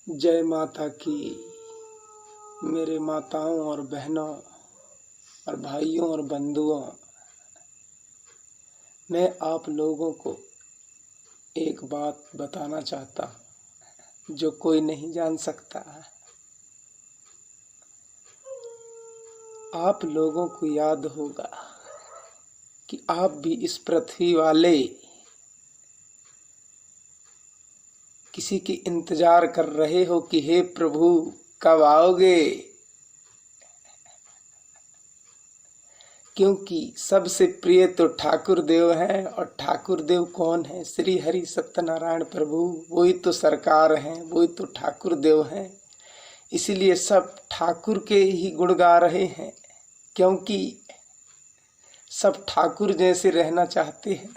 जय माता की। मेरे माताओं और बहनों और भाइयों और बंधुओं, मैं आप लोगों को एक बात बताना चाहता हूँ जो कोई नहीं जान सकता। आप लोगों को याद होगा कि आप भी इस पृथ्वी वाले किसी की इंतजार कर रहे हो कि हे प्रभु कब आओगे, क्योंकि सबसे प्रिय तो ठाकुर देव हैं। और ठाकुर देव कौन है? श्री हरि सत्यनारायण प्रभु, वही तो सरकार हैं, वही तो ठाकुर देव हैं। इसीलिए सब ठाकुर के ही गुण गा रहे हैं, क्योंकि सब ठाकुर जैसे रहना चाहते हैं।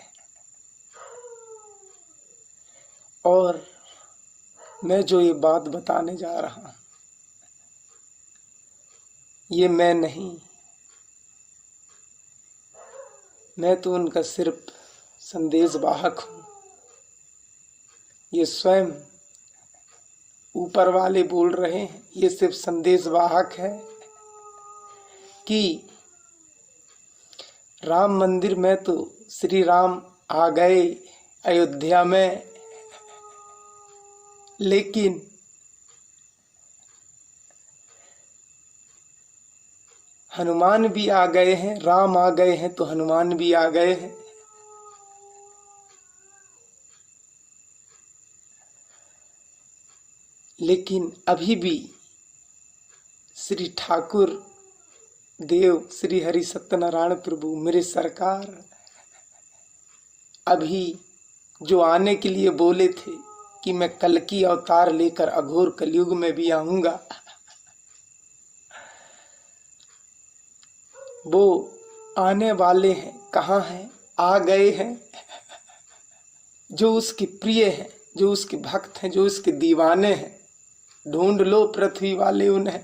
और मैं जो ये बात बताने जा रहा हूं, ये मैं नहीं, मैं तो उनका सिर्फ संदेश वाहक हूं। ये स्वयं ऊपर वाले बोल रहे हैं, ये सिर्फ संदेश वाहक है कि राम मंदिर में तो श्री राम आ गए अयोध्या में, लेकिन हनुमान भी आ गए हैं। राम आ गए हैं तो हनुमान भी आ गए हैं। लेकिन अभी भी श्री ठाकुर देव श्री हरि सत्यनारायण प्रभु मेरे सरकार अभी जो आने के लिए बोले थे कि मैं कल की अवतार लेकर अघोर कलयुग में भी आऊंगा, वो आने वाले हैं। कहाँ हैं? आ गए हैं। जो उसके प्रिय हैं, जो उसके भक्त हैं, जो उसके दीवाने हैं, ढूंढ लो पृथ्वी वाले उन्हें।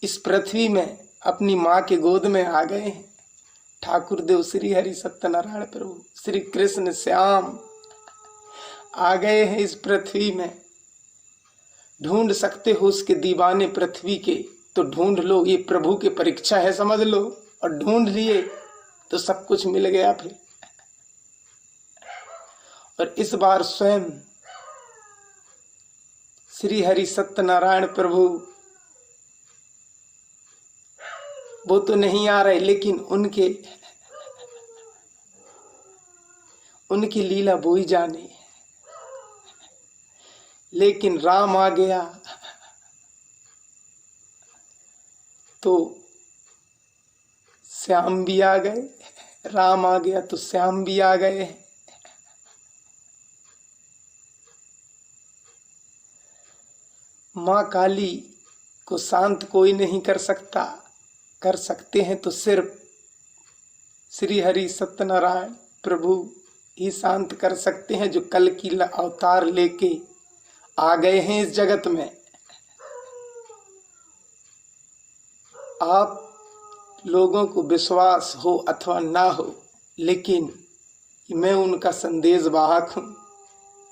इस पृथ्वी में अपनी माँ के गोद में आ गए हैं। ठाकुर देव श्री हरि सत्यनारायण प्रभु श्री कृष्ण श्याम आ गए हैं इस पृथ्वी में। ढूंढ सकते हो उसके दीवाने पृथ्वी के, तो ढूंढ लो। ये प्रभु की परीक्षा है, समझ लो। और ढूंढ लिए तो सब कुछ मिल गया फिर। और इस बार स्वयं श्री हरि सत्यनारायण प्रभु वो तो नहीं आ रहे, लेकिन उनकी लीला वो ही जाने। लेकिन राम आ गया तो श्याम भी आ गए, राम आ गया तो श्याम भी आ गए। माँ काली को शांत कोई नहीं कर सकता। कर सकते हैं तो सिर्फ श्री हरि सत्यनारायण प्रभु ही शांत कर सकते हैं, जो कल की अवतार लेके आ गए हैं इस जगत में। आप लोगों को विश्वास हो अथवा ना हो, लेकिन मैं उनका संदेश वाहक हूं।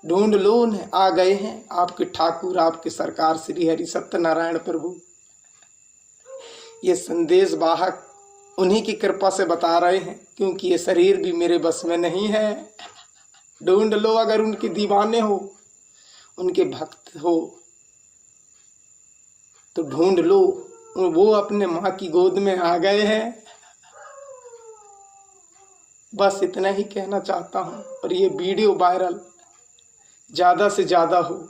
ढूंढ लो उन्हें, आ गए हैं आपके ठाकुर, आपके सरकार श्री हरि सत्यनारायण प्रभु। ये संदेश वाहक उन्हीं की कृपा से बता रहे हैं, क्योंकि ये शरीर भी मेरे बस में नहीं है। ढूंढ लो, अगर उनके दीवाने हो, उनके भक्त हो तो ढूंढ लो। वो अपने माँ की गोद में आ गए हैं। बस इतना ही कहना चाहता हूँ। और ये वीडियो वायरल ज़्यादा से ज़्यादा हो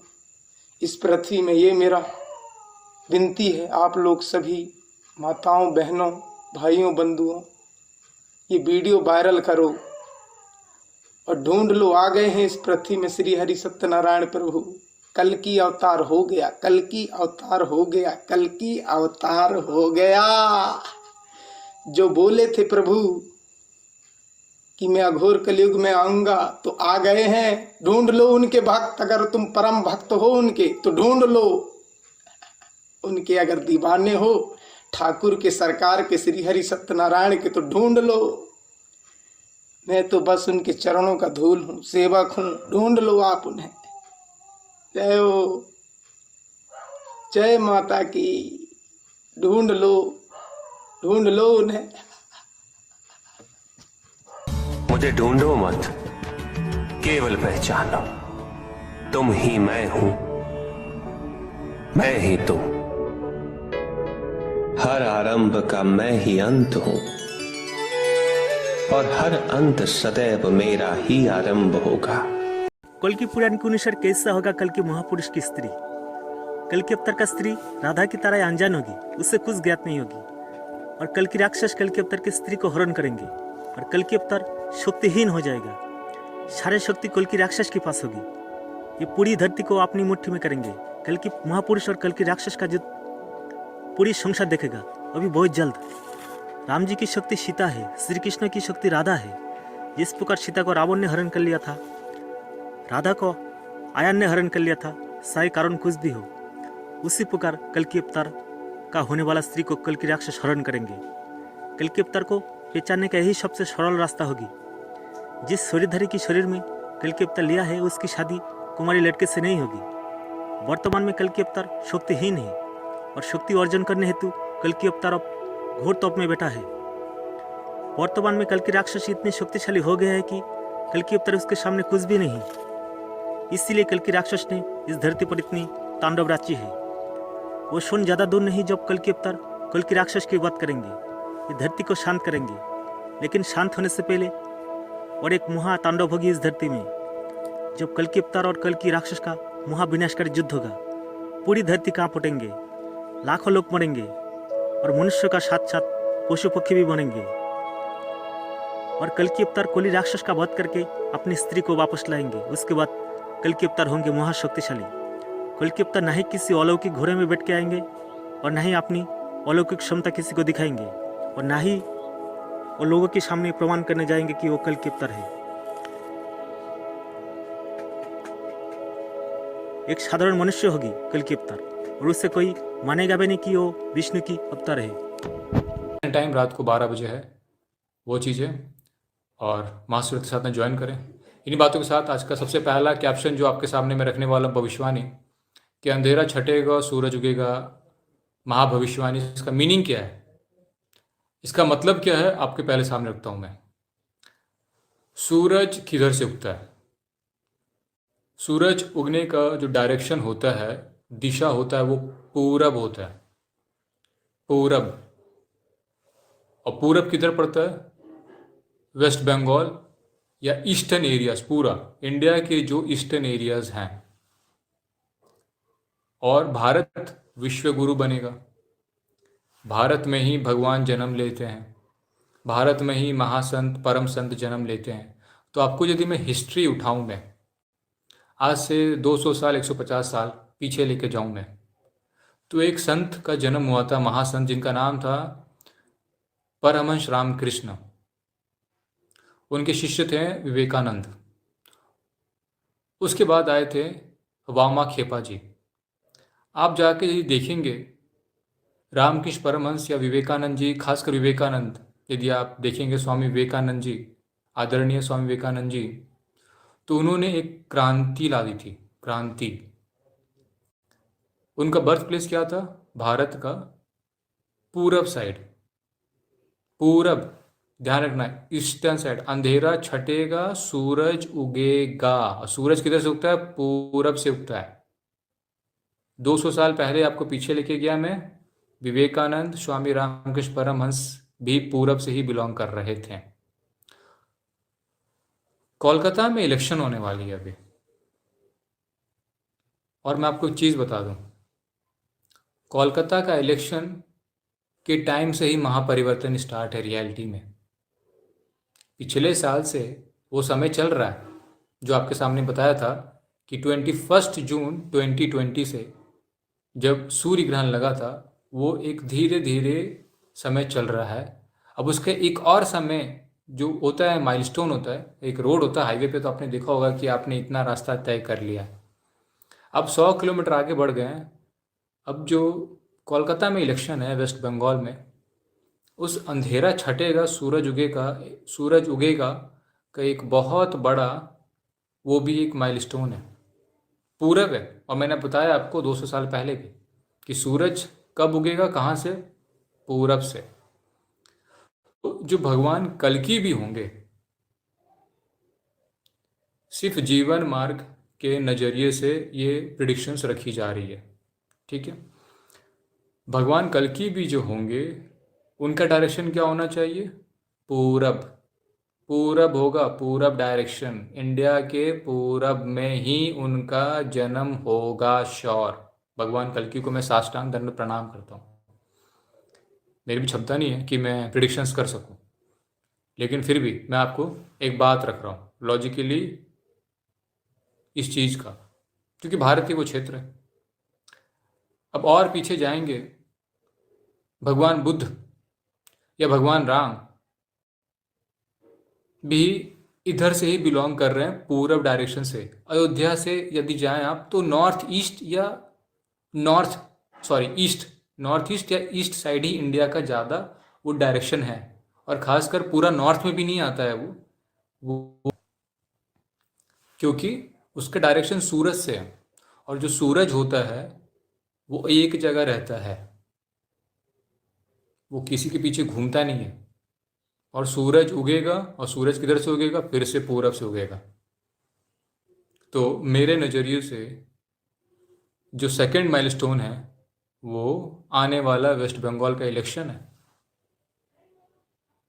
इस पृथ्वी में, ये मेरा विनती है। आप लोग सभी माताओं, बहनों, भाइयों, बंधुओं, ये वीडियो वायरल करो और ढूंढ लो। आ गए हैं इस पृथ्वी में श्री हरि सत्यनारायण प्रभु। कल की अवतार हो गया, कल की अवतार हो गया, कल की अवतार हो गया। जो बोले थे प्रभु कि मैं अघोर कलयुग में आऊंगा, तो आ गए हैं। ढूंढ लो उनके भक्त, अगर तुम परम भक्त हो उनके तो ढूंढ लो उनके, अगर दीवाने हो ठाकुर के, सरकार के, श्री हरि सत्यनारायण के, तो ढूंढ लो। मैं तो बस उनके चरणों का धूल हूं, सेवक हूं, ढूंढ लो आप उन्हें। जय हो, जय माता की। ढूंढ लो उन्हें। मुझे ढूंढो मत, केवल पहचानो, तुम ही मैं हूं, मैं ही तुम। हर आरंभ का मैं ही अंत हूं, और हर अंत सदैव मेरा ही आरंभ होगा। कल की पुराण के अनुसार कैसा होगा कल के महापुरुष की स्त्री? कल की अवतार का स्त्री राधा की तरह अनजान होगी, उससे कुछ ज्ञात नहीं होगी। और कल की राक्षस कल के अवतार की स्त्री को हरण करेंगे, और कल की अवतार शक्तिहीन हो जाएगा। सारे शक्ति कल की राक्षस के पास होगी। ये पूरी धरती को अपनी मुट्ठी में करेंगे। कल की महापुरुष और कल की राक्षस का युद्ध पूरी संसार देखेगा अभी बहुत जल्द। राम जी की शक्ति सीता है, श्री कृष्ण की शक्ति राधा है। जिस प्रकार सीता को रावण ने हरण कर लिया था, राधा को आयन ने हरण कर लिया था, सारे कारण कुछ भी हो, उसी प्रकार कल की अवतार का होने वाला स्त्री को कल की राक्षस हरण करेंगे। कल के अवतार को पहचानने का यही सबसे सरल रास्ता होगी। जिस शरीरधारी की शरीर में कल के अवतार लिया है, उसकी शादी कुमारी लड़के से नहीं होगी। वर्तमान में कल के अवतार शक्तिहीन है, और शक्ति अर्जन करने हेतु कल की अवतार अब घोर तप में बैठा है। वर्तमान में कल की राक्षस इतनी शक्तिशाली हो गया है कि कल की अवतार उसके सामने कुछ भी नहीं। इसीलिए कल की राक्षस ने इस धरती पर इतनी तांडव रची है। वो क्षण ज्यादा दूर नहीं जब कल की अवतार कल की राक्षस की वध करेंगे, इस धरती को शांत करेंगे। लेकिन शांत होने से पहले और एक महा तांडव होगी इस धरती में, जब कल की अवतार और कल की राक्षस का महाविनाशकारी युद्ध होगा। पूरी धरती कांप उठेंगे, लाखों लोग मरेंगे, और मनुष्य का साथ साथ पशु पक्षी भी बनेंगे। और कल की अवतार कोली राक्षस का वध करके अपनी स्त्री को वापस लाएंगे। उसके बाद कल की अवतार होंगे महाशक्तिशाली। कल की अवतार न ही किसी अलौकिक घोड़े में बैठ के आएंगे, और न ही अपनी अलौकिक क्षमता किसी को दिखाएंगे, और न ही वो लोगों के सामने प्रमाण करने जाएंगे कि वो कल की अवतार है। एक साधारण मनुष्य होगी कल की अवतार, और उससे कोई मानेगा भी नहीं कि वो विष्णु की अवतार है। टाइम रात को 12 बजे है, वो चीज़ें और माँ सूरत के साथ में ज्वाइन करें। इन्हीं बातों के साथ आज का सबसे पहला कैप्शन जो आपके सामने मैं रखने वाला हूँ, भविष्यवाणी कि अंधेरा छटेगा सूरज उगेगा, महाभविष्यवाणी। इसका मीनिंग क्या है, इसका मतलब क्या है, आपके पहले सामने रखता हूँ मैं। सूरज किधर से उगता है? सूरज उगने का जो डायरेक्शन होता है, दिशा होता है, वो पूरब होता है, पूरब। और पूरब किधर पड़ता है? वेस्ट बंगाल या ईस्टर्न एरियाज, पूरा इंडिया के जो ईस्टर्न एरियाज हैं। और भारत विश्व गुरु बनेगा। भारत में ही भगवान जन्म लेते हैं, भारत में ही महासंत परम संत जन्म लेते हैं। तो आपको यदि मैं हिस्ट्री उठाऊं, मैं आज से 200 साल 150 साल पीछे लेके जाऊं मैं, तो एक संत का जन्म हुआ था, महासंत, जिनका नाम था परमहंस रामकृष्ण। उनके शिष्य थे विवेकानंद। उसके बाद आए थे वामा खेपा जी। आप जाके यदि देखेंगे रामकृष्ण परमहंस या विवेकानंद जी, खासकर विवेकानंद, यदि आप देखेंगे स्वामी विवेकानंद जी, आदरणीय स्वामी विवेकानंद जी, तो उन्होंने एक क्रांति ला दी थी, क्रांति। उनका बर्थ प्लेस क्या था? भारत का पूरब साइड, पूरब, ध्यान रखना, ईस्टर्न साइड। अंधेरा छटेगा सूरज उगेगा। सूरज किधर से उगता है? पूरब से उगता है। 200 साल पहले आपको पीछे लेके गया मैं। विवेकानंद, स्वामी रामकृष्ण परमहंस भी पूरब से ही बिलोंग कर रहे थे। कोलकाता में इलेक्शन होने वाली है अभी, और मैं आपको एक चीज़ बता दूं, कोलकाता का इलेक्शन के टाइम से ही महापरिवर्तन स्टार्ट है रियलिटी में। पिछले साल से वो समय चल रहा है जो आपके सामने बताया था कि 21 जून 2020 से जब सूर्य ग्रहण लगा था, वो एक धीरे धीरे समय चल रहा है। अब उसके एक और समय जो होता है माइलस्टोन होता है, एक रोड होता है हाईवे पे, तो आपने देखा होगा कि आपने इतना रास्ता तय कर लिया है। अब 100 किलोमीटर आगे बढ़ गए हैं। अब जो कोलकाता में इलेक्शन है वेस्ट बंगाल में, उस अंधेरा छटेगा सूरज उगेगा का एक बहुत बड़ा, वो भी एक माइलस्टोन है, पूरब है। और मैंने बताया आपको 200 साल पहले भी कि सूरज कब उगेगा, कहाँ से? पूरब से। तो जो भगवान कल्कि भी होंगे, सिर्फ जीवन मार्ग के नज़रिए से ये प्रिडिक्शंस रखी जा रही है, ठीक है। भगवान कल्कि भी जो होंगे, उनका डायरेक्शन क्या होना चाहिए? पूरब। पूरब होगा, पूरब डायरेक्शन, इंडिया के पूरब में ही उनका जन्म होगा, श्योर। भगवान कल्कि को मैं साष्टांग दंड प्रणाम करता हूँ। मेरी भी क्षमता नहीं है कि मैं प्रिडिक्शंस कर सकूं, लेकिन फिर भी मैं आपको एक बात रख रहा हूँ लॉजिकली इस चीज़ का, क्योंकि भारत के वो क्षेत्र है। अब और पीछे जाएंगे, भगवान बुद्ध या भगवान राम भी इधर से ही बिलोंग कर रहे हैं, पूरब डायरेक्शन से। अयोध्या से यदि जाएं आप तो नॉर्थ ईस्ट या नॉर्थ ईस्ट या ईस्ट साइड ही इंडिया का ज़्यादा वो डायरेक्शन है, और ख़ासकर पूरा नॉर्थ में भी नहीं आता है वो क्योंकि उसका डायरेक्शन सूरज से है, और जो सूरज होता है वो एक जगह रहता है, वो किसी के पीछे घूमता नहीं है। और सूरज उगेगा, और सूरज किधर से उगेगा? फिर से पूरब से उगेगा। तो मेरे नज़रिए से जो सेकंड माइलस्टोन है वो आने वाला वेस्ट बंगाल का इलेक्शन है।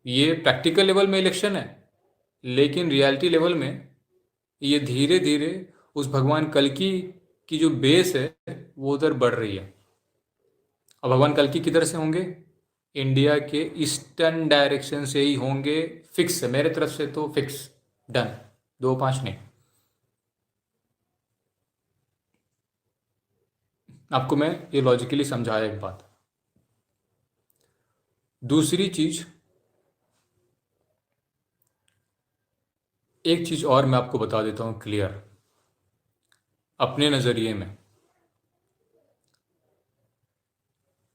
ये प्रैक्टिकल लेवल में इलेक्शन है, लेकिन रियलिटी लेवल में ये धीरे धीरे उस भगवान कल्कि की जो बेस है वो उधर बढ़ रही है। और भगवान कल्कि किधर से होंगे? इंडिया के ईस्टर्न डायरेक्शन से ही होंगे, फिक्स है मेरे तरफ से, तो फिक्स, डन, 2-5 नहीं। आपको मैं ये लॉजिकली समझाया एक बात। दूसरी चीज, एक चीज और मैं आपको बता देता हूँ क्लियर अपने नज़रिए में।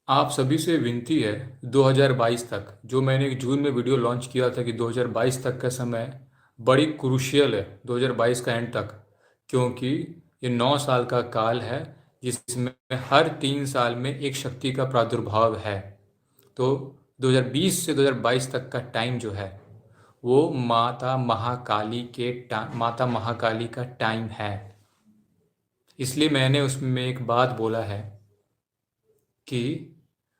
आप सभी से विनती है 2022 तक, जो मैंने एक जून में वीडियो लॉन्च किया था कि 2022 तक का समय बड़ी क्रूशियल है, 2022 का एंड तक, क्योंकि ये 9 साल का काल है जिसमें हर 3 साल में एक शक्ति का प्रादुर्भाव है। तो 2020 से 2022 तक का टाइम जो है वो माता महाकाली का टाइम है। इसलिए मैंने उसमें एक बात बोला है कि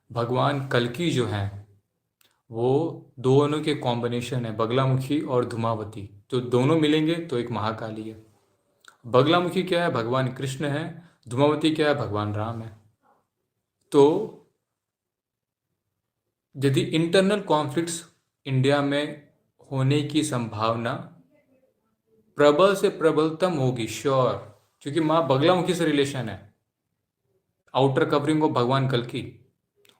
भगवान कल्कि जो हैं वो दोनों के कॉम्बिनेशन है, बगलामुखी और धूमावती, तो दोनों मिलेंगे तो एक महाकाली है। बगलामुखी क्या है? भगवान कृष्ण है। धूमावती क्या है? भगवान राम है। तो यदि इंटरनल कॉन्फ्लिक्ट्स इंडिया में होने की संभावना प्रबल से प्रबलतम होगी, श्योर, क्योंकि माँ बगलामुखी से रिलेशन है। आउटर कवरिंग ऑफ भगवान कल्कि,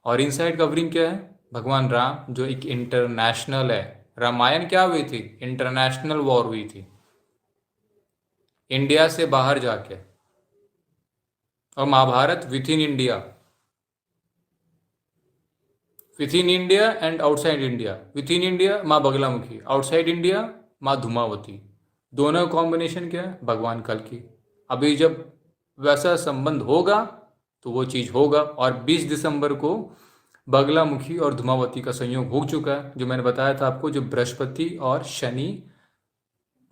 और इनसाइड कवरिंग क्या है? भगवान राम, जो एक इंटरनेशनल है। रामायण क्या हुई थी? इंटरनेशनल वॉर हुई थी इंडिया से बाहर जाके, और Mahabharat within India, within India and outside India. Within India माँ बगलामुखी, आउटसाइड इंडिया माँ धूमावती। दोनों कॉम्बिनेशन क्या है? भगवान कल्कि। अभी जब वैसा संबंध होगा तो वो चीज़ होगा, और 20 दिसंबर को बगलामुखी और धूमावती का संयोग हो चुका है, जो मैंने बताया था आपको, जो बृहस्पति और शनि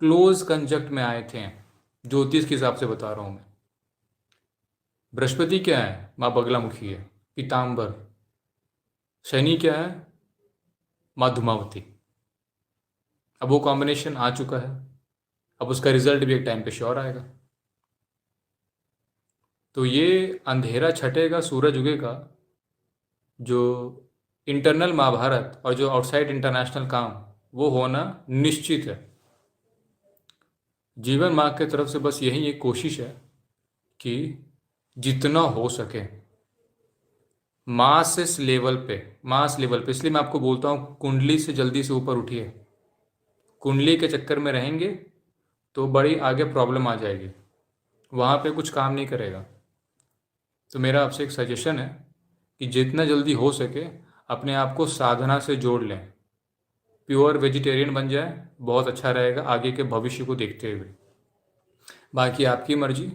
क्लोज कंजक्ट में आए थे। ज्योतिष के हिसाब से बता रहा हूँ मैं। बृहस्पति क्या है? माँ बगलामुखी है, पीताम्बर। शनि क्या है? माँ धूमावती। अब वो कॉम्बिनेशन आ चुका है, अब उसका रिजल्ट भी एक टाइम पे श्योर आएगा। तो ये अंधेरा छटेगा, सूरज उगेगा, जो इंटरनल महाभारत और जो आउटसाइड इंटरनेशनल काम, वो होना निश्चित है। जीवन मार्ग की तरफ से बस यही एक कोशिश है कि जितना हो सके मास लेवल पे, इसलिए मैं आपको बोलता हूँ कुंडली से जल्दी से ऊपर उठिए, कुंडली के चक्कर में रहेंगे तो बड़ी आगे प्रॉब्लम आ जाएगी, वहाँ पे कुछ काम नहीं करेगा। तो मेरा आपसे एक सजेशन है कि जितना जल्दी हो सके अपने आप को साधना से जोड़ लें, प्योर वेजिटेरियन बन जाए, बहुत अच्छा रहेगा आगे के भविष्य को देखते हुए। बाकी आपकी मर्जी,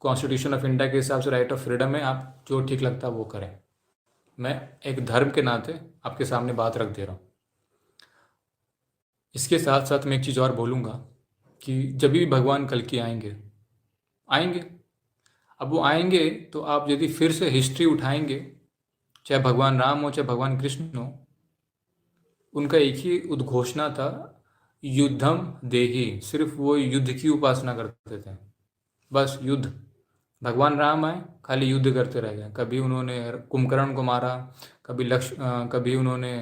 कॉन्स्टिट्यूशन ऑफ इंडिया के हिसाब से राइट ऑफ फ्रीडम है, आप जो ठीक लगता है वो करें। मैं एक धर्म के नाते आपके सामने बात रख दे रहा हूँ। इसके साथ साथ मैं एक चीज़ और बोलूँगा कि जब भी भगवान कल्कि आएंगे, अब वो आएंगे तो आप यदि फिर से हिस्ट्री उठाएंगे, चाहे भगवान राम हो चाहे भगवान कृष्ण हो, उनका एक ही उद्घोषणा था, युद्धम देहि। सिर्फ वो युद्ध की उपासना करते थे, बस युद्ध। भगवान राम आए, खाली युद्ध करते रह गए। कभी उन्होंने कुंभकर्ण को मारा, कभी उन्होंने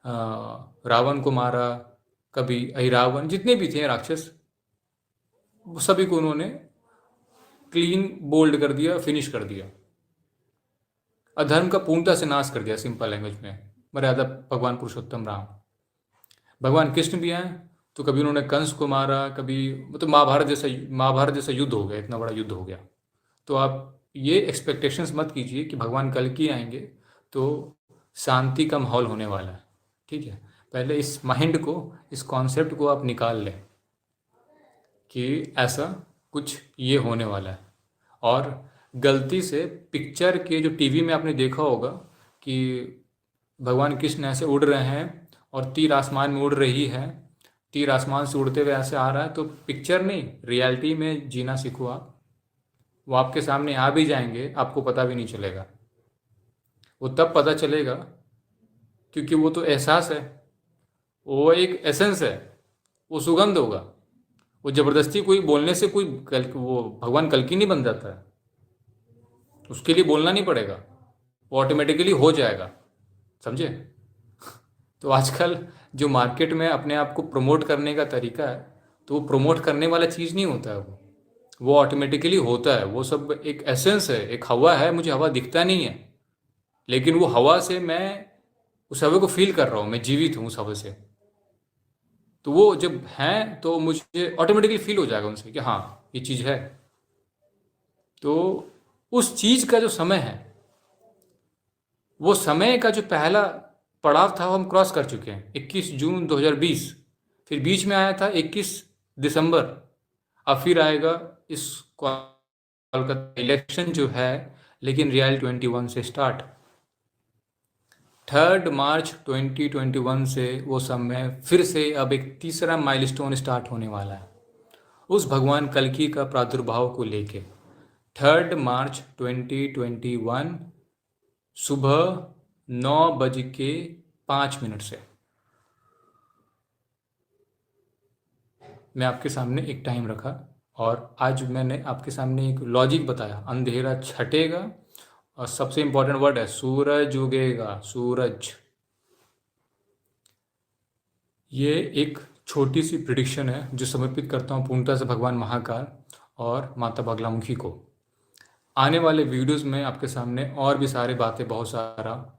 रावण को मारा, कभी अहिरावण, जितने भी थे राक्षस सभी को उन्होंने क्लीन बोल्ड कर दिया, फिनिश कर दिया, अधर्म का पूर्णता से नाश कर दिया। सिंपल लैंग्वेज में मर्यादा भगवान पुरुषोत्तम राम। भगवान कृष्ण भी आए तो कभी उन्होंने कंस को मारा, कभी मतलब महाभारत जैसा युद्ध हो गया, इतना बड़ा युद्ध हो गया। तो आप ये एक्सपेक्टेशंस मत कीजिए कि भगवान कल्कि आएंगे तो शांति का माहौल होने वाला है। ठीक है, पहले इस माइंड को, इस कॉन्सेप्ट को आप निकाल लें कि ऐसा कुछ ये होने वाला है। और गलती से पिक्चर के जो टीवी में आपने देखा होगा कि भगवान कृष्ण ऐसे उड़ रहे हैं और तीर आसमान में उड़ रही है, तीर आसमान से उड़ते हुए ऐसे आ रहा है, तो पिक्चर नहीं, रियलिटी में जीना सीखो आप। वो आपके सामने आ भी जाएंगे, आपको पता भी नहीं चलेगा। वो तब पता चलेगा क्योंकि वो तो एहसास है, वो एक एसेंस है, वो सुगंध होगा। वो ज़बरदस्ती कोई बोलने से कोई वो भगवान कल्कि नहीं बन जाता है, उसके लिए बोलना नहीं पड़ेगा, वो ऑटोमेटिकली हो जाएगा, समझे। तो आजकल जो मार्केट में अपने आप को प्रमोट करने का तरीका है, तो वो प्रमोट करने वाला चीज़ नहीं होता है, वो ऑटोमेटिकली होता है। वो सब एक एसेंस है, एक हवा है, मुझे हवा दिखता नहीं है, लेकिन वो हवा से मैं उस हवा को फील कर रहा हूँ, मैं जीवित हूँ उस हवा से। तो वो जब हैं तो मुझे ऑटोमेटिकली फील हो जाएगा उनसे कि हाँ ये चीज़ है। तो उस चीज़ का जो समय है, वो समय का जो पहला पड़ाव था वो हम क्रॉस कर चुके हैं, 21 जून 2020। फिर बीच में आया था 21 दिसंबर। अब फिर आएगा इस कोलकाता इलेक्शन जो है, लेकिन रियल 21 से स्टार्ट। 3 मार्च 2021 से वो समय फिर से अब एक तीसरा माइलस्टोन स्टार्ट होने वाला है उस भगवान कल्कि का प्रादुर्भाव को लेके। 3 मार्च 2021 सुबह 9:05 से मैं आपके सामने एक टाइम रखा और आज मैंने आपके सामने एक लॉजिक बताया। अंधेरा छटेगा और सबसे इंपॉर्टेंट वर्ड है सूरज उगेगा, सूरज। ये एक छोटी सी प्रिडिक्शन है जो समर्पित करता हूँ पूर्णतः से भगवान महाकाल और माता बगलामुखी को। आने वाले वीडियोस में आपके सामने और भी सारे बातें, बहुत सारा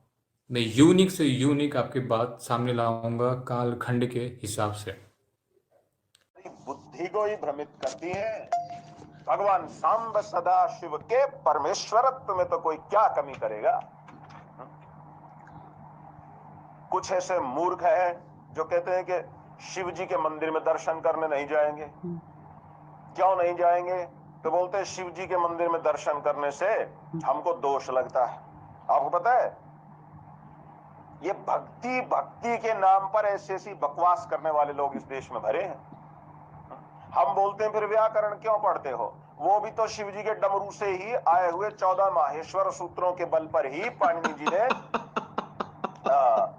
मैं यूनिक से यूनिक आपके बात सामने लाऊंगा कालखंड के हिसाब से। बुद्धि को ही भ्रमित करती है। भगवान सांब सदा शिव के परमेश्वरत्व में तो कोई क्या कमी करेगा। कुछ ऐसे मूर्ख हैं जो कहते हैं कि शिव जी के मंदिर में दर्शन करने नहीं जाएंगे। क्यों नहीं जाएंगे? तो बोलते हैं शिव जी के मंदिर में दर्शन करने से हमको दोष लगता है। आपको पता है ये भक्ति के नाम पर ऐसी ऐसी बकवास करने वाले लोग इस देश में भरे हैं। हम बोलते हैं फिर व्याकरण क्यों पढ़ते हो? वो भी तो शिव जी के डमरू से ही आए हुए 14 माहेश्वर सूत्रों के बल पर ही पाणिनि जी ने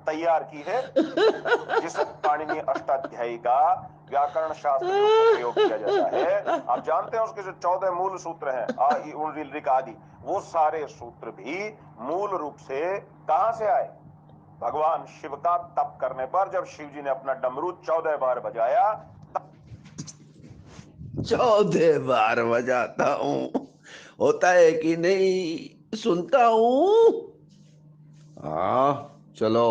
तैयार की है, जिस पाणिनि अष्टाध्यायी का व्याकरण शास्त्र में प्रयोग किया जाता है। आप जानते हैं उसके जो 14 मूल सूत्र हैं ऋक आदि, वो सारे सूत्र भी मूल रूप से कहां से आए? भगवान शिव का तप करने पर जब शिव जी ने अपना डमरू 14 बार बजाया, 14 बार बजाता हूँ, होता है कि नहीं? सुनता हूँ। हाँ चलो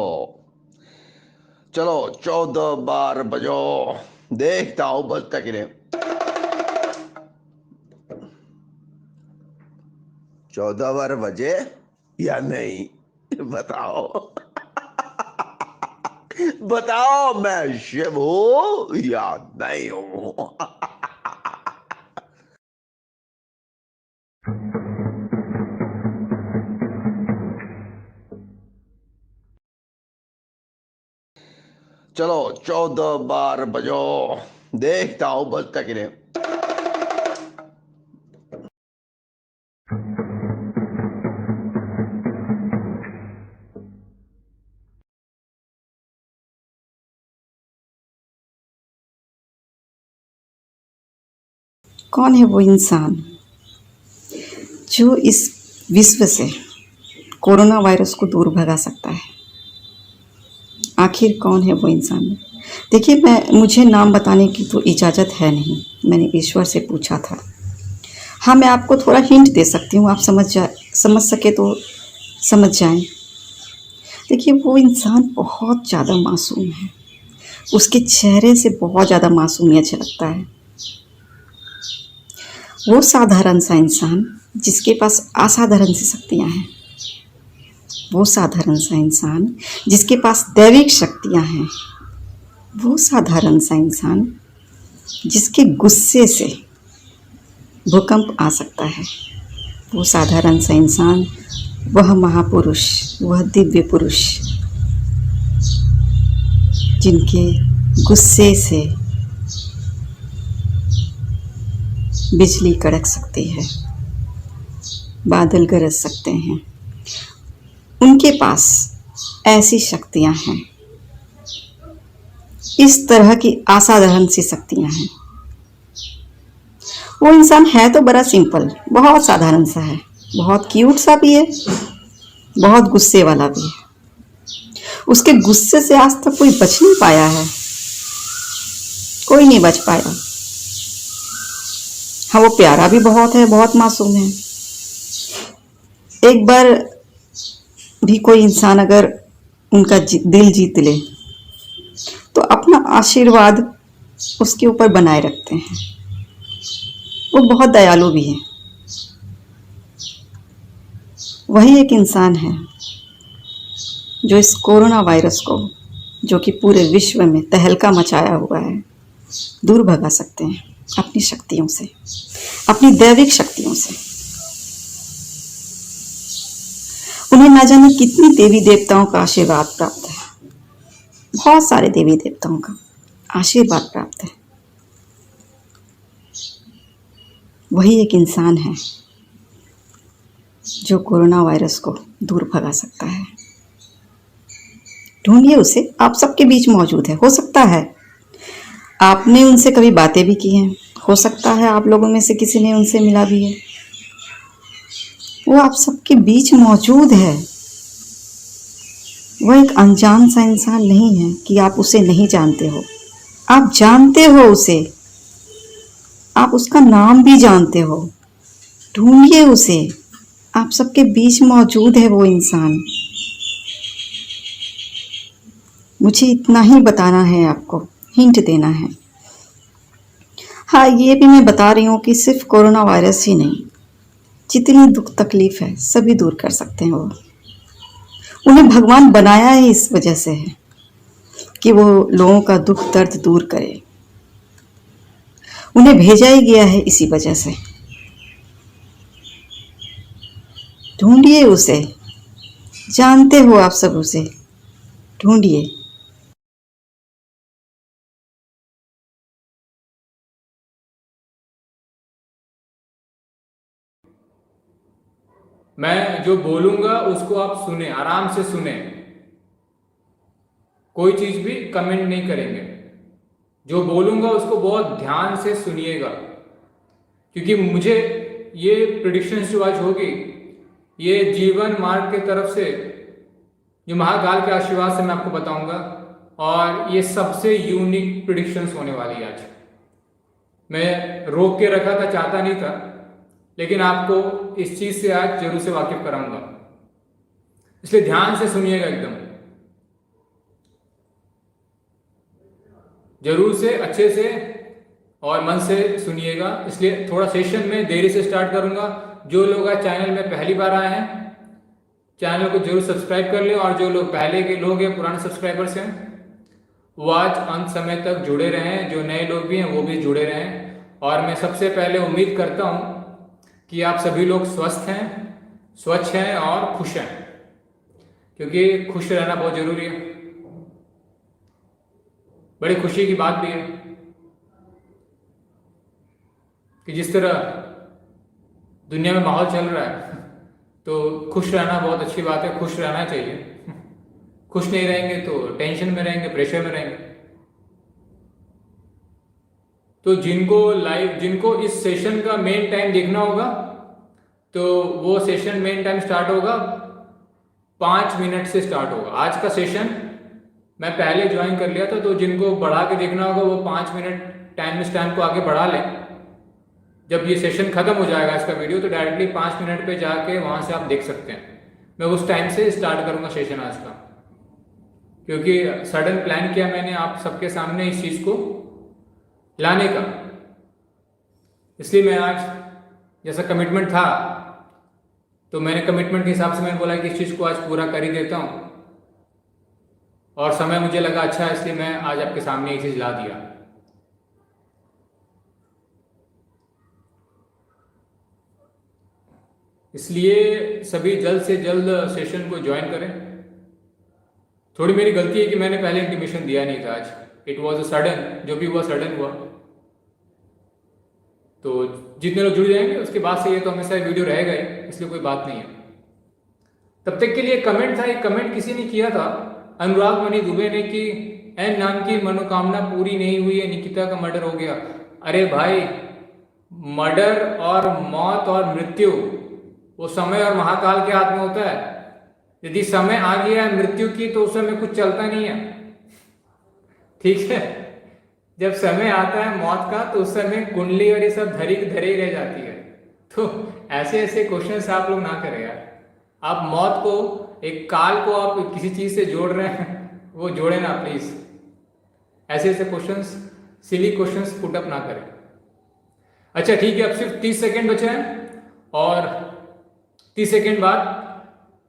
चलो 14 बार बजो। देखता हूं बजता कि नहीं। 14 बार बजे या नहीं बताओ। बताओ मैं शिव हूं या नहीं हूं। चलो 14 बार बजो, देखता हूं बजता कि नहीं। कौन है वो इंसान जो इस विश्व से कोरोना वायरस को दूर भगा सकता है? आखिर कौन है वो इंसान? देखिए, मुझे नाम बताने की तो इजाज़त है नहीं, मैंने ईश्वर से पूछा था। हाँ, मैं आपको थोड़ा हिंट दे सकती हूँ, आप समझ सके तो समझ जाएं। देखिए, वो इंसान बहुत ज़्यादा मासूम है, उसके चेहरे से बहुत ज़्यादा मासूमियत झलकता है। वो साधारण सा इंसान जिसके पास असाधारण सी शक्तियाँ हैं, वो साधारण सा इंसान जिसके पास दैविक शक्तियाँ हैं, वो साधारण सा इंसान जिसके गुस्से से भूकंप आ सकता है, वो साधारण सा इंसान, वह महापुरुष, वह दिव्य पुरुष जिनके गुस्से से बिजली कड़क सकती है, बादल गरज सकते हैं, उनके पास ऐसी शक्तियां हैं, इस तरह की असाधारण सी शक्तियां हैं। वो इंसान है तो बड़ा सिंपल, बहुत साधारण सा है, बहुत क्यूट सा भी है, बहुत गुस्से वाला भी है। उसके गुस्से से आज तक कोई बच नहीं पाया है, कोई नहीं बच पाया। हाँ, वो प्यारा भी बहुत है, बहुत मासूम है। एक बार भी कोई इंसान अगर उनका दिल जीत ले तो अपना आशीर्वाद उसके ऊपर बनाए रखते हैं। वो बहुत दयालु भी है। वही एक इंसान है जो इस कोरोना वायरस को, जो कि पूरे विश्व में तहलका मचाया हुआ है, दूर भगा सकते हैं अपनी शक्तियों से, अपनी दैविक शक्तियों से। उन्हें ना जाने कितनी देवी देवताओं का आशीर्वाद प्राप्त है, बहुत सारे देवी देवताओं का आशीर्वाद प्राप्त है। वही एक इंसान है जो कोरोना वायरस को दूर भगा सकता है। ढूंढिए उसे, आप सबके बीच मौजूद है। हो सकता है आपने उनसे कभी बातें भी की हैं, हो सकता है आप लोगों में से किसी ने उनसे मिला भी है। वो आप सबके बीच मौजूद है। वह एक अनजान सा इंसान नहीं है कि आप उसे नहीं जानते हो, आप जानते हो उसे, आप उसका नाम भी जानते हो। ढूंढिए उसे, आप सबके बीच मौजूद है वो इंसान। मुझे इतना ही बताना है, आपको हिंट देना है। हाँ, ये भी मैं बता रही हूँ कि सिर्फ कोरोना वायरस ही नहीं, जितनी दुख तकलीफ है सभी दूर कर सकते हैं वो। उन्हें भगवान बनाया ही इस वजह से है कि वो लोगों का दुख दर्द दूर करे। उन्हें भेजा ही गया है इसी वजह से। ढूंढिए उसे, जानते हो आप सब उसे, ढूंढिए। मैं जो बोलूंगा उसको आप सुने, आराम से सुने, कोई चीज भी कमेंट नहीं करेंगे। जो बोलूंगा उसको बहुत ध्यान से सुनिएगा, क्योंकि मुझे ये प्रिडिक्शंस जो आज होगी, ये जीवन मार्ग की तरफ से, जो महाकाल के आशीर्वाद से मैं आपको बताऊंगा, और ये सबसे यूनिक प्रिडिक्शंस होने वाली है आज। मैं रोक के रखा था, चाहता नहीं था, लेकिन आपको इस चीज से आज जरूर से वाकिफ कराऊंगा, इसलिए ध्यान से सुनिएगा एकदम। जरूर से अच्छे से और मन से सुनिएगा। इसलिए थोड़ा सेशन में देरी से स्टार्ट करूंगा। जो लोग आज चैनल में पहली बार आए हैं चैनल को जरूर सब्सक्राइब कर लें, और जो लोग पहले के लोग हैं, पुराने सब्सक्राइबर्स हैं, वो आज अंत समय तक जुड़े रहें। जो नए लोग भी हैं वो भी जुड़े रहें। और मैं सबसे पहले उम्मीद करता हूँ कि आप सभी लोग स्वस्थ हैं, स्वच्छ हैं और खुश हैं, क्योंकि खुश रहना बहुत जरूरी है। बड़ी खुशी की बात भी है कि जिस तरह दुनिया में माहौल चल रहा है, तो खुश रहना बहुत अच्छी बात है। खुश रहना चाहिए। खुश नहीं रहेंगे तो टेंशन में रहेंगे, प्रेशर में रहेंगे। तो जिनको इस सेशन का मेन टाइम देखना होगा, तो वो सेशन मेन टाइम स्टार्ट होगा 5 मिनट से स्टार्ट होगा। आज का सेशन मैं पहले ज्वाइन कर लिया था, तो जिनको बढ़ा के देखना होगा वो 5 मिनट टाइम स्टैम्प को आगे बढ़ा लें। जब ये सेशन खत्म हो जाएगा इसका वीडियो, तो डायरेक्टली 5 मिनट पे जाके वहां से आप देख सकते हैं। मैं उस टाइम से स्टार्ट करूंगा सेशन आज का, क्योंकि सडन प्लान किया मैंने आप सबके सामने इस चीज को लाने का। इसलिए मैं आज, जैसा कमिटमेंट था, तो मैंने कमिटमेंट के हिसाब से मैंने बोला कि इस चीज को आज पूरा कर ही देता हूं, और समय मुझे लगा अच्छा है, इसलिए मैं आज आपके सामने ये चीज ला दिया। इसलिए सभी जल्द से जल्द सेशन को ज्वाइन करें। थोड़ी मेरी गलती है कि मैंने पहले इंटीमेशन दिया नहीं था आज। इट वॉज अ सडन, जो भी हुआ सडन हुआ। तो जितने लोग जुड़ जाएंगे उसके बाद से ये तो हमेशा वीडियो रहेगा ही, इसलिए कोई बात नहीं है। तब तक के लिए कमेंट था, एक कमेंट किसी ने किया था, अनुराग मणि दुबे ने, कि एन नाम की मनोकामना पूरी नहीं हुई है, निकिता का मर्डर हो गया। अरे भाई, मर्डर और मौत और मृत्यु वो समय और महाकाल के हाथ में होता है। यदि समय आ गया है मृत्यु की, तो उस समय कुछ चलता नहीं है, ठीक है। जब समय आता है मौत का, तो उस समय कुंडली और ये सब धरी धरी रह जाती है। तो ऐसे ऐसे क्वेश्चंस आप लोग ना करें यार। आप मौत को, एक काल को आप किसी चीज से जोड़ रहे हैं, वो जोड़े ना प्लीज। ऐसे ऐसे questions, silly questions put up ना करें। अच्छा ठीक है, अब सिर्फ 30 सेकेंड बचे हैं, और 30 सेकेंड बाद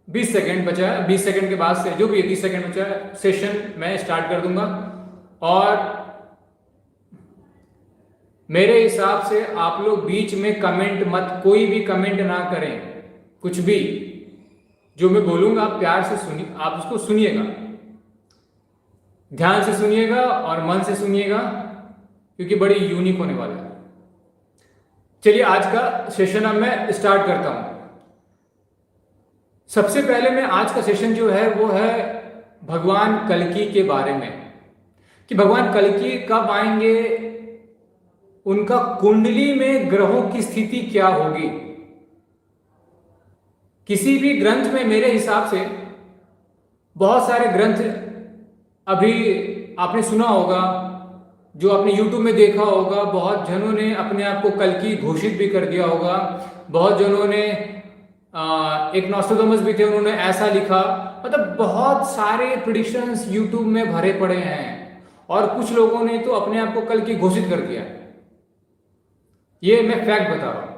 20 सेकेंड बचा है। 20 सेकेंड के बाद से जो भी 30 सेकेंड बचा है, सेशन मैं स्टार्ट कर दूंगा। और मेरे हिसाब से आप लोग बीच में कमेंट मत, कोई भी कमेंट ना करें। कुछ भी जो मैं बोलूंगा आप प्यार से सुनिए, आप उसको सुनिएगा, ध्यान से सुनिएगा और मन से सुनिएगा, क्योंकि बड़ी यूनिक होने वाला है। चलिए आज का सेशन अब मैं स्टार्ट करता हूं। सबसे पहले मैं आज का सेशन जो है वो है भगवान कल्कि के बारे में, कि भगवान कल्कि कब आएंगे, उनका कुंडली में ग्रहों की स्थिति क्या होगी। किसी भी ग्रंथ में मेरे हिसाब से, बहुत सारे ग्रंथ अभी आपने सुना होगा, जो आपने YouTube में देखा होगा, बहुत जनों ने अपने आप को कल्कि घोषित भी कर दिया होगा। बहुत जनों ने, एक नॉस्ट्राडामस भी थे, उन्होंने ऐसा लिखा। मतलब बहुत सारे प्रेडिक्शंस YouTube में भरे पड़े हैं, और कुछ लोगों ने तो अपने आप को कल्कि घोषित कर दिया। ये मैं फैक्ट बता रहा हूं।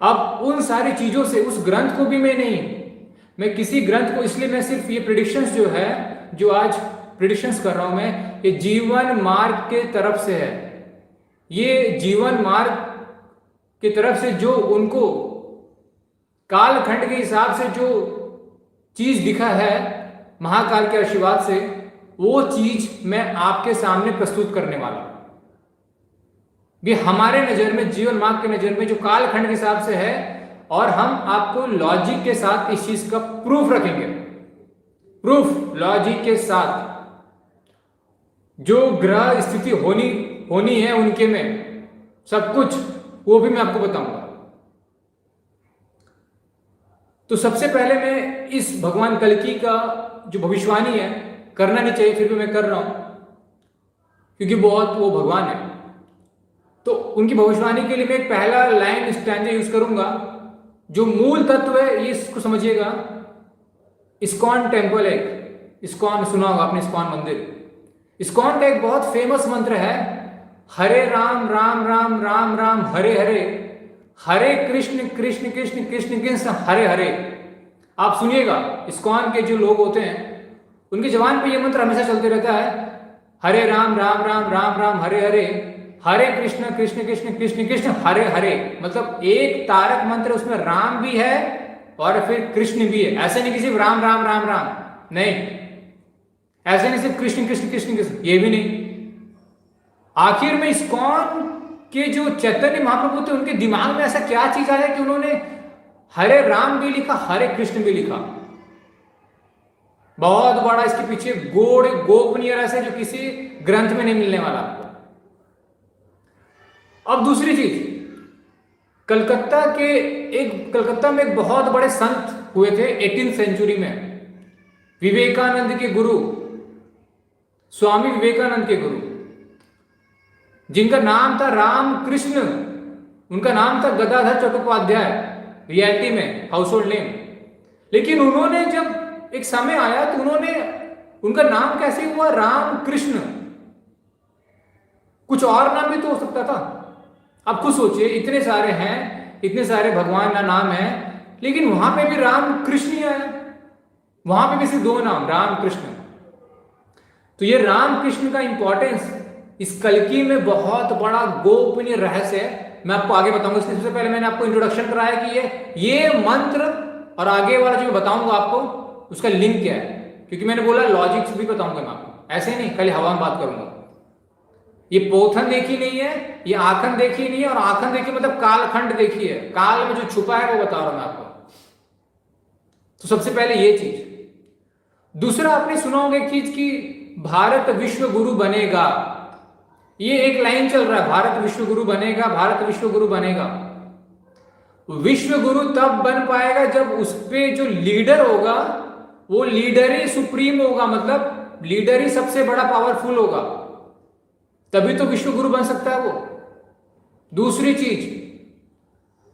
अब उन सारी चीजों से, उस ग्रंथ को भी मैं किसी ग्रंथ को, इसलिए मैं सिर्फ ये प्रेडिक्शंस जो है, जो आज प्रेडिक्शंस कर रहा हूं मैं, ये जीवन मार्ग के तरफ से है। ये जीवन मार्ग की तरफ से जो उनको कालखंड के हिसाब से जो चीज दिखा है महाकाल के आशीर्वाद से, वो चीज मैं आपके सामने प्रस्तुत करने वाला हूं। भी हमारे नजर में, जीवन मार्ग के नजर में जो कालखंड के हिसाब से है, और हम आपको लॉजिक के साथ इस चीज का प्रूफ रखेंगे। प्रूफ लॉजिक के साथ, जो ग्रह स्थिति होनी है उनके में सब कुछ, वो भी मैं आपको बताऊंगा। तो सबसे पहले मैं इस भगवान कल्कि का जो भविष्यवाणी है, करना नहीं चाहिए फिर भी मैं कर रहा हूं, क्योंकि बहुत वो भगवान है। तो उनकी भविष्यवाणी के लिए मैं एक पहला लाइन स्टैंजा यूज करूंगा। जो मूल तत्व है, ये इसको समझिएगा। इस्कॉन टेम्पल, एक इस्कॉन सुना होगा आपने, इस्कॉन मंदिर। इस्कॉन का एक बहुत फेमस मंत्र है, हरे राम राम राम राम राम हरे हरे, हरे कृष्ण कृष्ण कृष्ण कृष्ण कृष्ण हरे हरे। आप सुनिएगा, इस्कॉन के जो लोग होते हैं उनकी जबान पे ये मंत्र हमेशा चलते रहता है, हरे राम राम राम राम राम हरे हरे, हरे कृष्ण कृष्ण कृष्ण कृष्ण कृष्ण हरे हरे। मतलब एक तारक मंत्र, उसमें राम भी है और फिर कृष्ण भी है। ऐसे नहीं कि सिर्फ राम राम राम राम, नहीं, ऐसे नहीं सिर्फ कृष्ण कृष्ण कृष्ण कृष्ण, ये भी नहीं। आखिर में इस्कॉन के जो चैतन्य महाप्रभु थे, उनके दिमाग में ऐसा क्या चीज आया कि उन्होंने हरे राम भी लिखा, हरे कृष्ण भी लिखा। बहुत बड़ा इसके पीछे गोपनीय रहस्य जो किसी ग्रंथ में नहीं मिलने वाला आपको। अब दूसरी चीज, कलकत्ता में एक बहुत बड़े संत हुए थे 18th सेंचुरी में, विवेकानंद के गुरु, स्वामी विवेकानंद के गुरु, जिनका नाम था रामकृष्ण, उनका नाम था गदाधर चट्टोपाध्याय, रियलिटी में हाउस होल्ड नेम। लेकिन उन्होंने जब एक समय आया तो उनका नाम कैसे हुआ रामकृष्ण, कुछ और नाम भी तो हो सकता था। आप खुद सोचिए, इतने सारे हैं, इतने सारे भगवान का नाम है, लेकिन वहां पे भी रामकृष्ण ही आया, वहां पे भी सिर्फ 2 नाम, रामकृष्ण। तो ये रामकृष्ण का इंपॉर्टेंस इस कल्कि में बहुत बड़ा गोपनीय रहस्य है, मैं आपको आगे बताऊंगा। सबसे पहले मैंने आपको इंट्रोडक्शन कराया कि ये मंत्र और आगे वाला जो मैं बताऊंगा आपको उसका लिंक क्या है, क्योंकि मैंने बोला लॉजिक्स भी बताऊंगा मैं आपको, ऐसे नहीं खाली हवा में बात करूंगा। ये पोथन देखी नहीं है, ये आखन देखी नहीं है, और आखन देखी मतलब कालखंड देखी है, काल में जो छुपा है वो बता रहा हूं मैं आपको। तो सबसे पहले ये चीज। दूसरा, आपने सुना होगा एक चीज कि भारत विश्व गुरु बनेगा, ये एक लाइन चल रहा है, भारत विश्व गुरु बनेगा, भारत विश्व गुरु बनेगा। विश्व गुरु तब बन पाएगा जब उस पे जो लीडर होगा वो लीडर ही सुप्रीम होगा, मतलब लीडर ही सबसे बड़ा पावरफुल होगा, तभी तो विश्व गुरु बन सकता है वो। दूसरी चीज,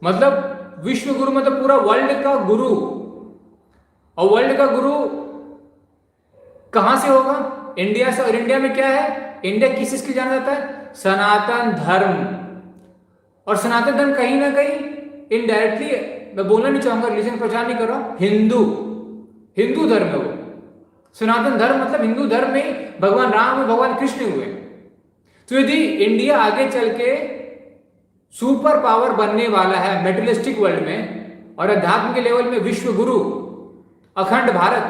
मतलब विश्व गुरु मतलब पूरा वर्ल्ड का गुरु, और वर्ल्ड का गुरु कहां से होगा? इंडिया से। और इंडिया में क्या है? इंडिया किस चीज के जाना जाता है? सनातन धर्म। और सनातन धर्म कहीं ना कहीं इनडायरेक्टली, मैं बोलना नहीं चाहूंगा, रिलीजन प्रचार नहीं कर रहा हूं, हिंदू धर्म है वो। सनातन धर्म मतलब हिंदू धर्म में भगवान राम और भगवान कृष्ण हुए। तो यदि इंडिया आगे चल के सुपर पावर बनने वाला है मेटेरियलिस्टिक वर्ल्ड में, और अध्यात्म के लेवल में विश्व गुरु, अखंड भारत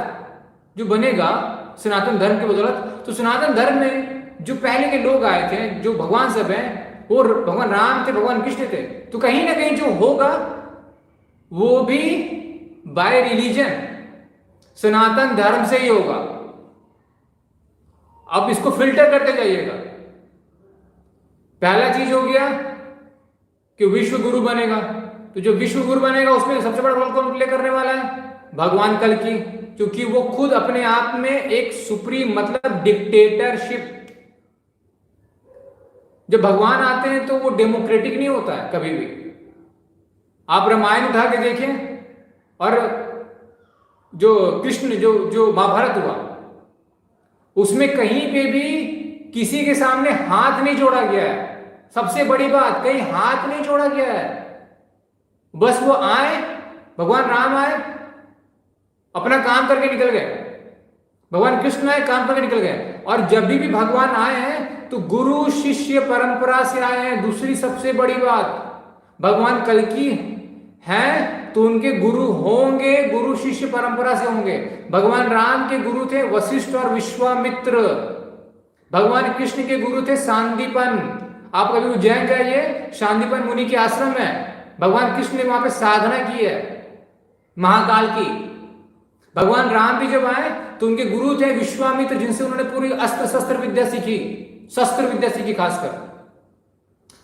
जो बनेगा सनातन धर्म की बदौलत, तो सनातन धर्म में जो पहले के लोग आए थे, जो भगवान सब हैं, वो भगवान राम थे, भगवान कृष्ण थे, तो कहीं ना कहीं जो होगा वो भी बाय रिलीजन सनातन धर्म से ही होगा। अब इसको फिल्टर करते जाइएगा। पहला चीज हो गया कि विश्व गुरु बनेगा, तो जो विश्व गुरु बनेगा उसमें सबसे बड़ा रोल कौन प्ले करने वाला है? भगवान कल्कि, क्योंकि वो खुद अपने आप में एक सुप्रीम मतलब डिक्टेटरशिप। जब भगवान आते हैं तो वो डेमोक्रेटिक नहीं होता है कभी भी। आप रामायण उठा के देखें, और जो कृष्ण जो महाभारत हुआ, उसमें कहीं पे भी किसी के सामने हाथ नहीं जोड़ा गया है। सबसे बड़ी बात, कहीं हाथ नहीं जोड़ा गया है। बस वो आए, भगवान राम आए, अपना काम करके निकल गए, भगवान कृष्ण आए, काम करके निकल गए। और जब भी भगवान आए हैं तो गुरु शिष्य परंपरा से आए हैं। दूसरी सबसे बड़ी बात, भगवान कल्कि हैं तो उनके गुरु होंगे, गुरु शिष्य परंपरा से होंगे। भगवान राम के गुरु थे वशिष्ठ और विश्वामित्र, भगवान कृष्ण के गुरु थे सांदीपन। आप कभी उज्जैन जाइए, सांदीपन मुनि के आश्रम है, भगवान कृष्ण ने वहां पे साधना की है महाकाल की। भगवान राम भी जब आए तो उनके गुरु थे विश्वामित्र, जिनसे उन्होंने पूरी अस्त्र शस्त्र विद्या सीखी, शस्त्र विद्या सीखी खासकर।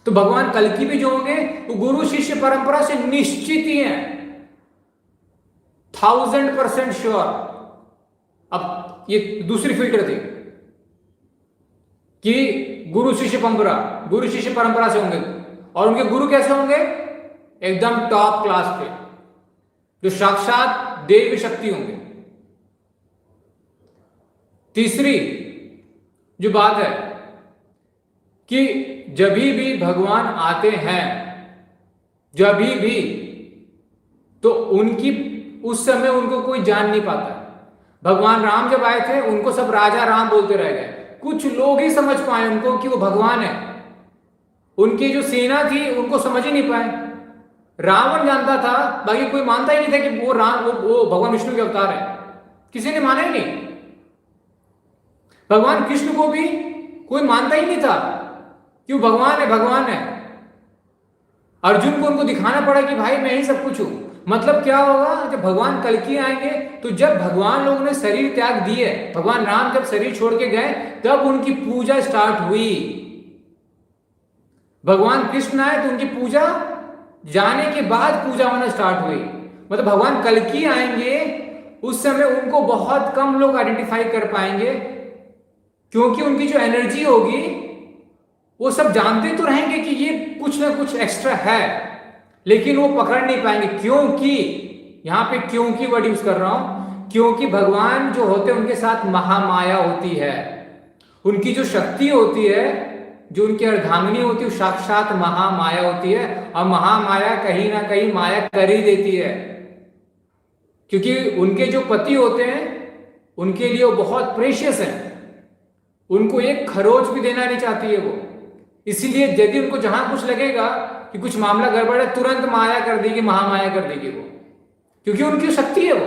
तो भगवान कल्कि भी जो होंगे वो गुरु शिष्य परंपरा से निश्चित ही हैं, 1000% श्योर। अब ये दूसरी फिल्टर थी कि गुरु शिष्य परंपरा से होंगे, और उनके गुरु कैसे होंगे? एकदम टॉप क्लास पे, जो साक्षात देवी शक्ति होंगे। तीसरी, जो बात है कि जब भी भगवान आते हैं, जब भी, तो उनकी उस समय उनको कोई जान नहीं पाता। भगवान राम जब आए थे उनको सब राजा राम बोलते रह गए, कुछ लोग ही समझ पाए उनको कि वो भगवान है। उनकी जो सेना थी उनको समझ ही नहीं पाए। रावण जानता था, बाकी कोई मानता ही नहीं था कि वो भगवान विष्णु के अवतार है, किसी ने माना ही नहीं। भगवान कृष्ण को भी कोई मानता ही नहीं था कि वो भगवान है, भगवान है। अर्जुन को उनको दिखाना पड़ा कि भाई मैं ही सब कुछ हूं। मतलब क्या होगा, जब भगवान कल्कि आएंगे, तो जब भगवान लोगों ने शरीर त्याग दिए, भगवान राम जब शरीर छोड़ के गए, तब उनकी पूजा स्टार्ट हुई। भगवान कृष्ण आए तो उनकी पूजा जाने के बाद पूजा होना स्टार्ट हुई। मतलब भगवान कल्कि आएंगे, उस समय उनको बहुत कम लोग आइडेंटिफाई कर पाएंगे, क्योंकि उनकी जो एनर्जी होगी, वो सब जानते तो रहेंगे कि ये कुछ ना कुछ एक्स्ट्रा है, लेकिन वो पकड़ नहीं पाएंगे। क्योंकि यहां पे क्योंकि वर्ड यूज कर रहा हूं, क्योंकि भगवान जो होते हैं उनके साथ महामाया होती है। उनकी जो शक्ति होती है, जो उनकी अर्धांगिनी होती है, वो साक्षात महामाया होती है। और महामाया कहीं ना कहीं माया कर ही देती है, क्योंकि उनके जो पति होते हैं उनके लिए वो बहुत प्रेशियस है, उनको एक खरोच भी देना नहीं चाहती है वो। इसलिए यदि उनको जहां कुछ लगेगा कि कुछ मामला गड़बड़ है, तुरंत माया कर देगी, महामाया कर देगी वो, क्योंकि उनकी शक्ति है वो।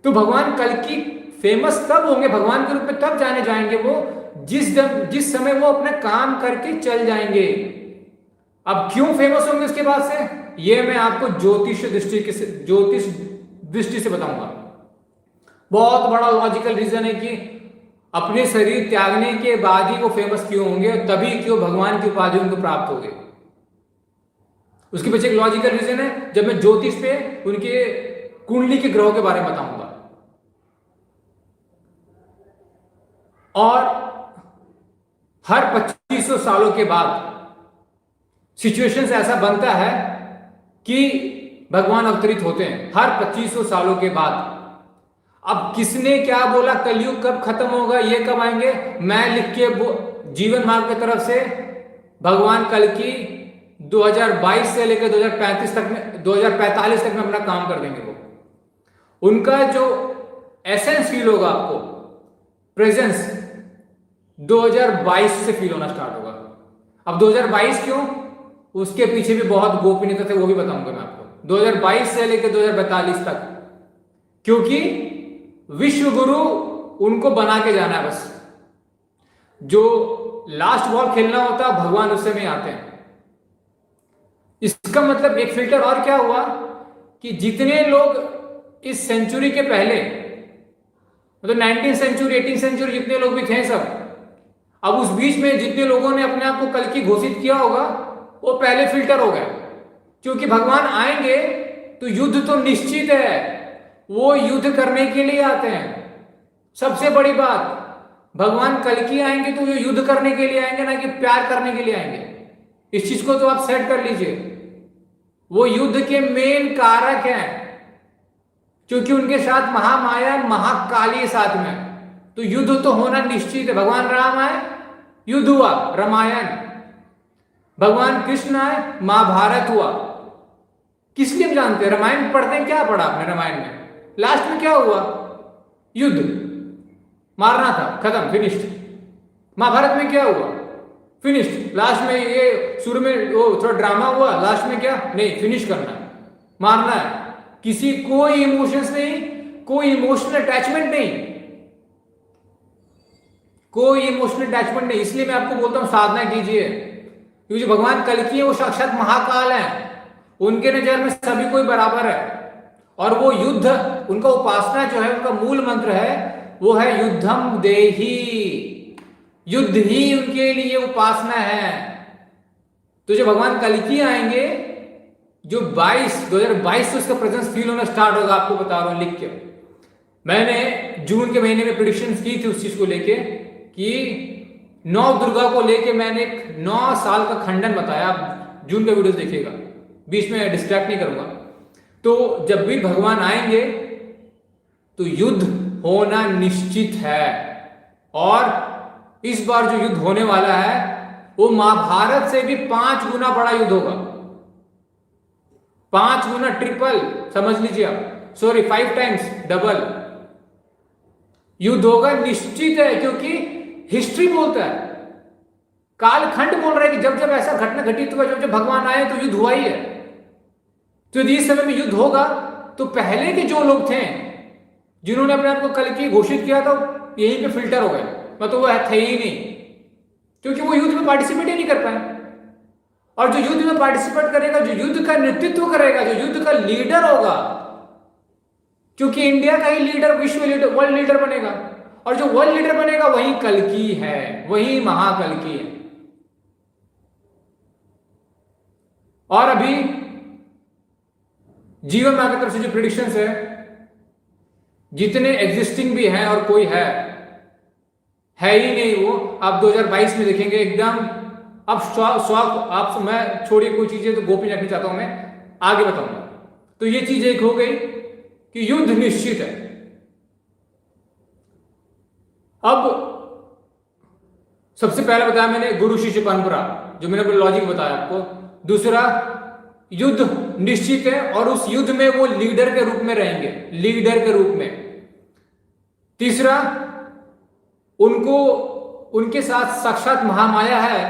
तो भगवान कल्कि फेमस तब होंगे, भगवान के रूप में तब जाने जाएंगे वो, जिस समय वो अपना काम करके चल जाएंगे। अब क्यों फेमस होंगे उसके बाद से, ये मैं आपको ज्योतिष दृष्टि से बताऊंगा। बहुत बड़ा लॉजिकल रीजन है कि अपने शरीर त्यागने के बाद ही वो फेमस क्यों होंगे, तभी क्यों भगवान की उपाधि उनको प्राप्त होगी। उसके पीछे एक लॉजिकल रीजन है, जब मैं ज्योतिष पे उनके कुंडली के ग्रहों के बारे में बताऊंगा। और हर 2500 सालों के बाद सिचुएशन ऐसा बनता है कि भगवान अवतरित होते हैं, हर 2500 सालों के बाद। अब किसने क्या बोला, कलयुग कब खत्म होगा, ये कब आएंगे, मैं लिख के जीवन मार्ग की तरफ से भगवान कल्कि 2022 से लेकर 2045 तक में अपना काम कर देंगे। वो उनका जो एसेंस फील होगा आपको, प्रेजेंस 2022 से फील होना स्टार्ट होगा। अब 2022 क्यों, उसके पीछे भी बहुत गोपनीयता थे, वो भी बताऊंगा मैं आपको। 2022 से लेकर 2042 तक, क्योंकि विश्व गुरु उनको बना के जाना है। बस जो लास्ट बॉल खेलना होता है, भगवान उस समय आते हैं। इसका मतलब एक फिल्टर और क्या हुआ कि जितने लोग इस सेंचुरी के पहले, मतलब 19वीं सेंचुरी 18वीं सेंचुरी जितने लोग भी थे सब, अब उस बीच में जितने लोगों ने अपने आप को कल्कि घोषित किया होगा, वो पहले फिल्टर हो गए। क्योंकि भगवान आएंगे तो युद्ध तो निश्चित है, वो युद्ध करने के लिए आते हैं। सबसे बड़ी बात, भगवान कल्कि आएंगे तो ये युद्ध करने के लिए आएंगे, ना कि प्यार करने के लिए आएंगे। इस चीज को तो आप सेट कर लीजिए। वो युद्ध के मेन कारक हैं, क्योंकि उनके साथ महामाया महाकाली साथ में, तो युद्ध तो होना निश्चित है। भगवान राम आए, युद्ध हुआ, रामायण। भगवान कृष्ण आए, महाभारत हुआ। किस लिए हम जानते हैं, रामायण पढ़ते हैं, क्या पढ़ा आपने रामायण में, लास्ट में क्या हुआ, युद्ध, मारना था, खत्म, फिनिश्ड। महाभारत में क्या हुआ, फिनिश्ड। लास्ट में ये शुरू में वो थोड़ा ड्रामा हुआ, लास्ट में क्या, नहीं, फिनिश करना है, मारना है। किसी कोई इमोशंस नहीं, कोई इमोशनल अटैचमेंट नहीं, कोई इमोशनल अटैचमेंट नहीं। इसलिए मैं आपको बोलता हूं साधना कीजिए, क्योंकि जो भगवान कल्कि है वो साक्षात महाकाल है, उनके नजर में सभी कोई बराबर है। और वो युद्ध, उनका उपासना जो है, उनका मूल मंत्र है, वो है युद्धम देहि, युद्ध ही उनके लिए उपासना है। तो जो भगवान कल्कि आएंगे, जो 2022 से उसका प्रेजेंस फील होना स्टार्ट होगा, आपको बता रहा हूं लिख के। मैंने जून के महीने में प्रेडिक्शंस की थी उस चीज को लेके कि 9 दुर्गा को लेके मैंने एक 9 साल का खंडन बताया। आप जून का वीडियो देखिएगा, बीच में डिस्ट्रैक्ट नहीं करूंगा। तो जब भी भगवान आएंगे तो युद्ध होना निश्चित है। और इस बार जो युद्ध होने वाला है वो महाभारत से भी 5 गुना बड़ा युद्ध होगा। 5 गुना, ट्रिपल समझ लीजिए आप, सॉरी 5 टाइम्स डबल युद्ध होगा, निश्चित है। क्योंकि हिस्ट्री बोलता है, कालखंड बोल रहा है कि जब जब ऐसा घटना घटित हुआ, जब जब भगवान आए तो युद्ध हुआ ही है। तो यदि इस समय में युद्ध होगा तो पहले के जो लोग थे जिन्होंने अपने आप को कल की घोषित किया था यहीं पे फिल्टर हो गए, मतलब वो थे ही नहीं, क्योंकि वो युद्ध में पार्टिसिपेट ही नहीं कर पाए। और जो युद्ध में पार्टिसिपेट करेगा, जो युद्ध का नेतृत्व करेगा, जो युद्ध का लीडर होगा, क्योंकि इंडिया का ही लीडर विश्व लीडर, वर्ल्ड लीडर बनेगा, और जो वर्ल्ड लीडर बनेगा वही कल्कि है, वही महाकल्कि है। और अभी जीवन मां की तरफ से जो प्रिडिक्शंस है, जितने एग्जिस्टिंग भी हैं और कोई है ही नहीं, वो आप 2022 में देखेंगे एकदम। अब शौक आप, मैं छोड़िए कोई चीजें तो गोपी रखना चाहता हूं, मैं आगे बताऊंगा। तो ये चीज एक हो गई कि युद्ध निश्चित है। अब सबसे पहले बताया मैंने गुरु शिष्य परंपरा, जो मैंने अपना लॉजिक बताया आपको। दूसरा, युद्ध निश्चित है और उस युद्ध में वो लीडर के रूप में रहेंगे, लीडर के रूप में। तीसरा, उनको उनके साथ साक्षात महामाया है,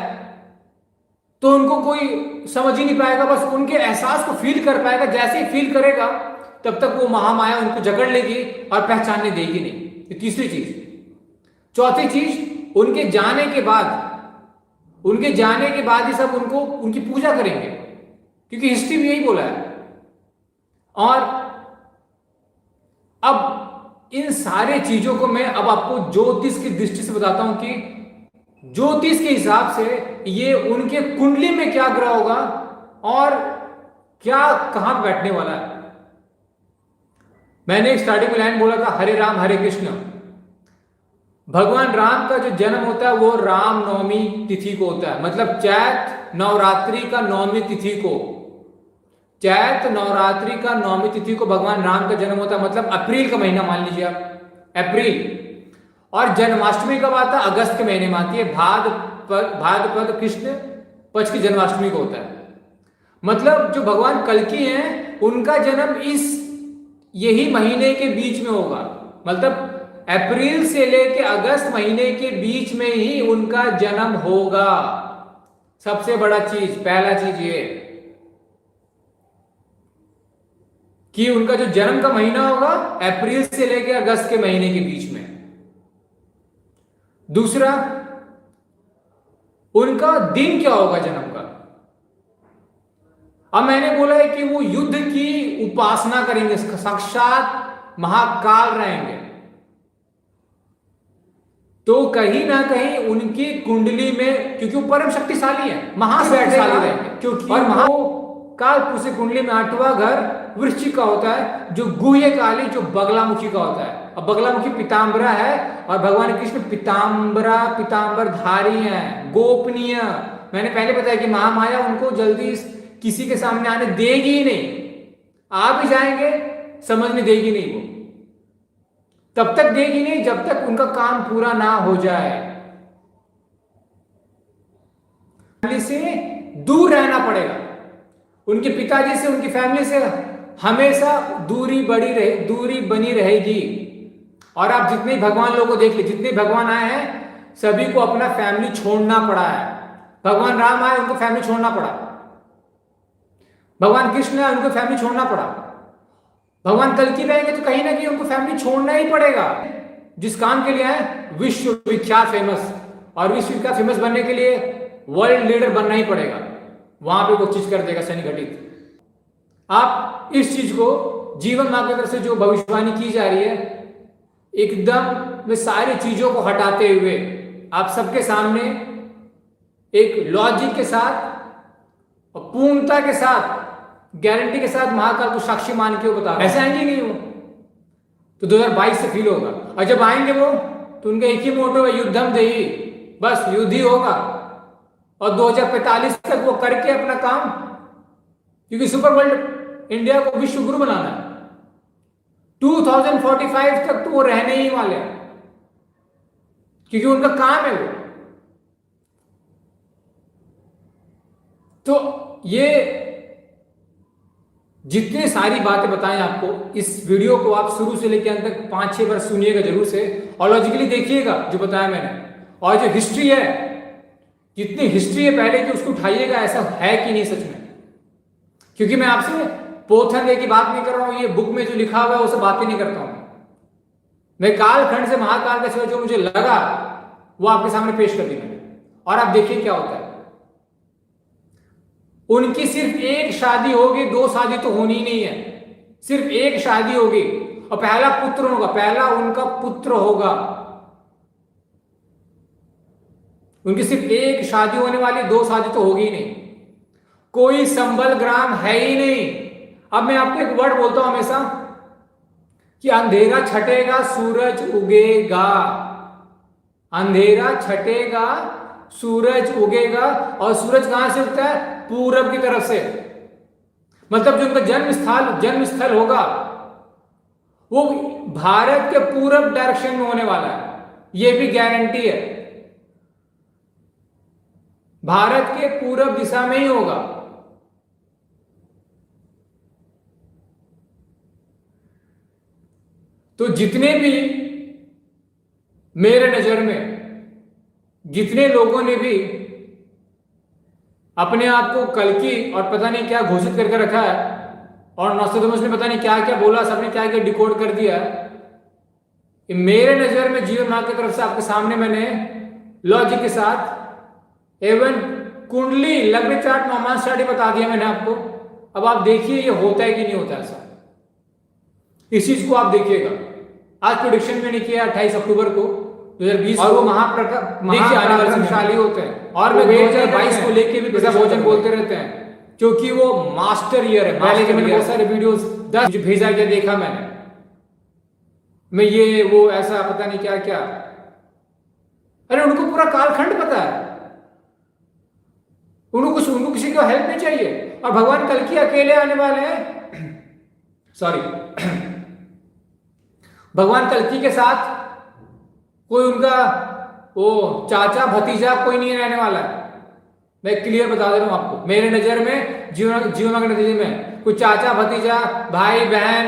तो उनको कोई समझ ही नहीं पाएगा, बस उनके एहसास को फील कर पाएगा। जैसे ही फील करेगा तब तक वो महामाया उनको जकड़ लेगी और पहचानने देगी नहीं। ये तीसरी चीज। चौथी चीज, उनके जाने के बाद ही सब उनको उनकी पूजा करेंगे, क्योंकि हिस्ट्री भी यही बोला है। और अब इन सारे चीजों को मैं अब आपको ज्योतिष की दृष्टि से बताता हूं कि ज्योतिष के हिसाब से ये उनके कुंडली में क्या ग्रह होगा और क्या कहां बैठने वाला है। मैंने एक स्टार्टिंग में लाइन बोला था, हरे राम हरे कृष्ण। भगवान राम का जो जन्म होता है वो राम नवमी तिथि को होता है, मतलब चैत नवरात्रि का नवमी तिथि को, चैत नवरात्रि का नवमी तिथि को भगवान राम का जन्म होता है, मतलब अप्रैल का महीना मान लीजिए आप, अप्रैल। और जन्माष्टमी कब आता है? अगस्त के महीने में आती है, भाद्रपद कृष्ण पक्ष की जन्माष्टमी को होता है। मतलब जो भगवान कल्कि हैं उनका जन्म इस यही महीने के बीच में होगा, मतलब अप्रैल से लेके अगस्त महीने के बीच में ही उनका जन्म होगा। सबसे बड़ा चीज, पहला चीज ये कि उनका जो जन्म का महीना होगा अप्रैल से लेके अगस्त के महीने के बीच में। दूसरा, उनका दिन क्या होगा जन्म का। अब मैंने बोला है कि वो युद्ध की उपासना करेंगे, साक्षात महाकाल रहेंगे, तो कहीं ना कहीं उनकी कुंडली में, क्योंकि वो परम शक्तिशाली है, महाशक्तिशाली रहेंगे, क्योंकि और महाकाल से कुंडली में 8वां घर वृश्चिक का होता है, जो गुह्य काली, जो बगलामुखी का होता है। अब बगलामुखी पीताम्बरा है और भगवान कृष्ण पीताम्बरधारी हैं, गोपनीय। मैंने पहले बताया कि महामाया उनको जल्दी किसी के सामने आने देगी ही नहीं, आ भी जाएंगे समझने देगी नहीं, वो तब तक देगी नहीं जब तक उनका काम पूरा ना हो जाए। फैमिली से दूर रहना पड़ेगा, उनके पिताजी से, उनकी फैमिली से हमेशा दूरी बनी रहेगी। और आप जितने भगवान लोगों को देख लीजिए, जितने भगवान आए हैं सभी को अपना फैमिली छोड़ना पड़ा है। भगवान राम आए, उनको फैमिली छोड़ना पड़ा। भगवान कृष्ण आए, उनको फैमिली छोड़ना पड़ा। भगवान कल्कि रहेंगे तो कहीं ना कहीं उनको फैमिली छोड़ना ही पड़ेगा। जिस काम के लिए आए, विश्व विख्यात फेमस, और विश्व विख्यात फेमस बनने के लिए वर्ल्ड लीडर बनना ही पड़ेगा। वहां पे वो चीज कर देगा शनि घटित। आप इस चीज को जीवन मार्ग की तरफ से जो भविष्यवाणी की जा रही है, एकदम वे सारी चीजों को हटाते हुए आप सबके सामने एक लॉजिक के साथ और पूर्णता के साथ, गारंटी के साथ महाकाल को साक्षी मान के वो बता, ऐसे आएंगे नहीं वो तो 2022 से फील होगा। और जब आएंगे वो तो उनका एक ही मोटो है, युद्धम देही, बस युद्ध ही होगा। और 2045 तक वो करके अपना काम, क्योंकि सुपर वर्ल्ड इंडिया को विश्व गुरु बनाना है, 2045 तक तो वो रहने ही वाले हैं, क्योंकि उनका काम है वो। तो ये जितनी सारी बातें बताएं आपको, इस वीडियो को आप शुरू से लेकर अंत तक 5-6 बार सुनिएगा जरूर से, और लॉजिकली देखिएगा जो बताया मैंने। और जो हिस्ट्री है, जितनी हिस्ट्री है पहले की, उसको उठाइएगा, ऐसा है कि नहीं सच में। क्योंकि मैं आपसे पोथन की बात नहीं कर रहा हूं, ये बुक में जो लिखा हुआ है वो सब बातें नहीं करता हूं मैं कालखंड से महाकाल का सिवा जो मुझे लगा वो आपके सामने पेश कर दी मैंने। और आप देखिए क्या होता है। उनकी सिर्फ एक शादी होगी, 2 शादी तो होनी ही नहीं है, सिर्फ एक शादी होगी, और पहला पुत्र होगा, पहला उनका पुत्र होगा। उनकी सिर्फ एक शादी होने वाली, 2 शादी तो होगी ही नहीं। कोई संबल ग्राम है ही नहीं। अब मैं आपको एक वर्ड बोलता हूं हमेशा कि अंधेरा छटेगा सूरज उगेगा, अंधेरा छटेगा सूरज उगेगा। और सूरज कहां से उगता है? पूरब की तरफ से। मतलब जो उनका जन्म स्थल होगा वो भारत के पूरब डायरेक्शन में होने वाला है, यह भी गारंटी है। भारत के पूरब दिशा में ही होगा। तो जितने भी मेरे नजर में जितने लोगों ने भी अपने आप को कल्कि और पता नहीं क्या घोषित करके रखा है, और नॉस्ट्रेडमस ने पता नहीं क्या क्या बोला, सबने क्या क्या डिकोड कर दिया, मेरे नजर में जीवन मां की तरफ से आपके सामने मैंने लॉजिक के साथ एवं कुंडली लग्न चार्ट नौमान चार्ट बता दिया मैंने आपको। अब आप देखिए ये होता है कि नहीं होता ऐसा, इस चीज को आप देखिएगा। आज प्रोडिक्शन मैंने किया 28 अक्टूबर को 2020, और वो महाप्रतापशाली होते हैं। और मैं 2022 को लेके भी पिता भोजन बोलते रहते हैं, क्योंकि वो मास्टर ईयर है। पहले के मैंने बहुत सारे वीडियोस 10 भेजा गया, देखा मैं ये वो ऐसा पता नहीं क्या क्या। अरे उनको पूरा कालखंड पता है, उनको किसी को हेल्प नहीं चाहिए। और भगवान कल्कि अकेले आने वाले हैं सॉरी भगवान कल्कि के साथ कोई उनका वो चाचा भतीजा कोई नहीं रहने वाला है। मैं क्लियर बता दे रहा हूं आपको, मेरे नजर में जीवन के नतीजे में कोई चाचा भतीजा भाई बहन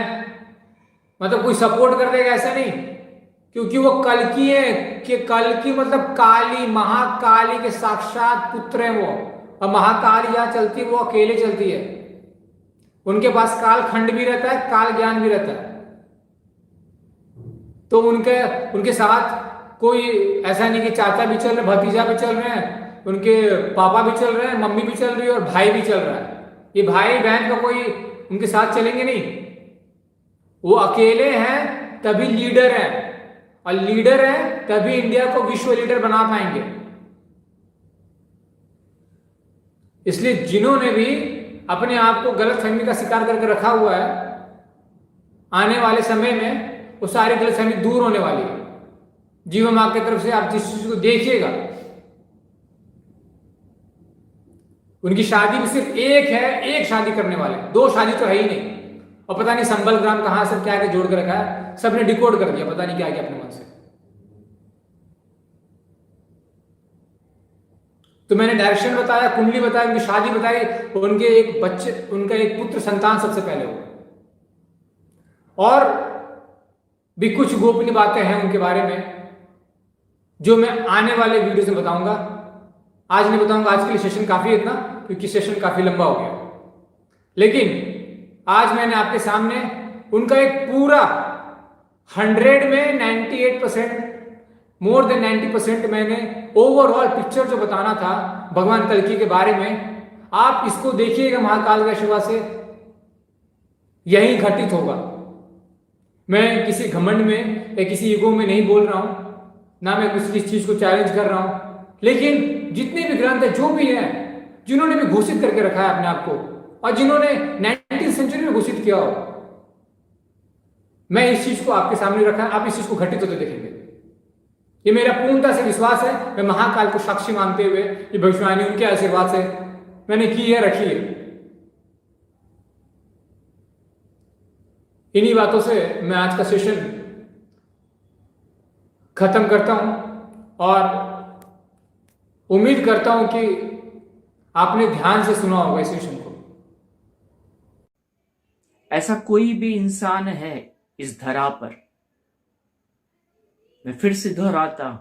मतलब कोई सपोर्ट कर देगा ऐसा नहीं, क्योंकि वो कल्कि है कि कल्कि मतलब काली, महाकाली के साक्षात पुत्र हैं वो। और महाकाली जहां चलती है वो अकेले चलती है, उनके पास काल खंड भी रहता है, काल ज्ञान भी रहता है। तो उनके साथ कोई ऐसा नहीं कि चाचा भी चल रहे, भतीजा भी चल रहे हैं, उनके पापा भी चल रहे हैं, मम्मी भी चल रही है और भाई भी चल रहा है। ये भाई बहन का कोई उनके साथ चलेंगे नहीं, वो अकेले हैं तभी लीडर हैं, और लीडर हैं तभी इंडिया को विश्व लीडर बना पाएंगे। इसलिए जिन्होंने भी अपने आप को गलत फहमी का शिकार करके रखा हुआ है, आने वाले समय में वो सारी गलतफहमी दूर होने वाली है। जीवन मां की तरफ से आप जिस चीज को देखिएगा, उनकी शादी भी सिर्फ एक है, एक शादी करने वाले, 2 शादी तो है ही नहीं। और पता नहीं संबल ग्राम कहां से क्या क्या जोड़ कर रखा है, सबने डिकोड कर दिया, पता नहीं क्या क्या अपने मन से। तो मैंने डायरेक्शन बताया, कुंडली बताया, उनकी शादी बताई, उनके एक बच्चे, उनका एक पुत्र संतान सबसे पहले हो। और भी कुछ गोपनीय बातें हैं उनके बारे में जो मैं आने वाले वीडियो से बताऊंगा। आज नहीं बताऊंगा, आज के लिए सेशन काफी है इतना, क्योंकि सेशन काफी लंबा हो गया। लेकिन आज मैंने आपके सामने उनका एक पूरा 100 में 98%, मोर देन 90% मैंने ओवरऑल पिक्चर जो बताना था भगवान कल्कि के बारे में, आप इसको देखिएगा महाकाल के आशीर्वाद से यही घटित होगा। मैं किसी घमंड में या किसी ईगो में नहीं बोल रहा हूं, ना मैं किसी चीज को चैलेंज कर रहा हूं, लेकिन जितने भी ग्रंथ है, जो भी है, जिन्होंने भी घोषित करके रखा है अपने आप को, और जिन्होंने 19वीं सेंचुरी में घोषित किया हो, मैं इस चीज को आपके सामने रखा, आप इस चीज को घटित होते देखेंगे। ये मेरा पूर्णता से विश्वास है। मैं महाकाल को साक्षी मानते हुए ये भविष्यवाणी उनके आशीर्वाद से मैंने की है, रखी है। इन्हीं बातों से मैं आज का सेशन खत्म करता हूं और उम्मीद करता हूं कि आपने ध्यान से सुना होगा इस सेशन को। ऐसा कोई भी इंसान है इस धरा पर, मैं फिर से दोहराता हूं,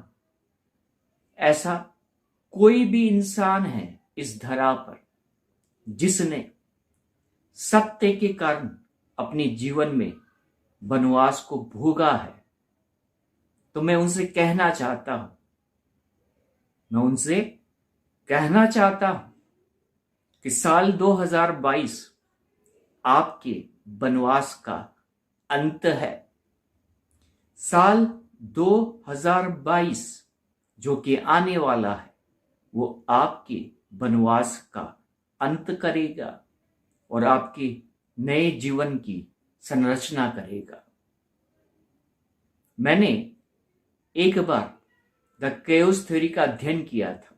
ऐसा कोई भी इंसान है इस धरा पर जिसने सत्य के कारण अपने जीवन में वनवास को भोगा है। तो मैं उनसे कहना चाहता हूं कि साल 2022 आपके वनवास का अंत है। साल 2022 जो कि आने वाला है वो आपके वनवास का अंत करेगा और आपके नए जीवन की संरचना करेगा। मैंने एक बार द केओस थ्योरी का अध्ययन किया था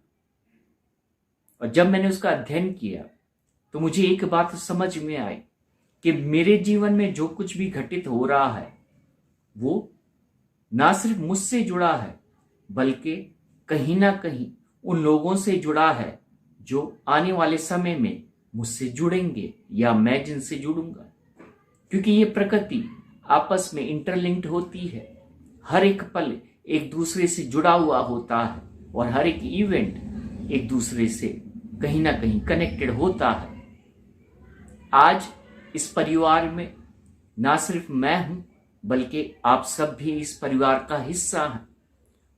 और जब मैंने उसका अध्ययन किया तो मुझे एक बात समझ में आई कि मेरे जीवन में जो कुछ भी घटित हो रहा है वो ना सिर्फ मुझसे जुड़ा है बल्कि कहीं ना कहीं उन लोगों से जुड़ा है जो आने वाले समय में मुझसे जुड़ेंगे या मैं जिनसे जुड़ूंगा, क्योंकि ये प्रकृति आपस में इंटरलिंक्ड होती है। हर एक पल एक दूसरे से जुड़ा हुआ होता है और हर एक इवेंट एक दूसरे से कहीं ना कहीं कनेक्टेड होता है। आज इस परिवार में ना सिर्फ मैं हूं बल्कि आप सब भी इस परिवार का हिस्सा हैं।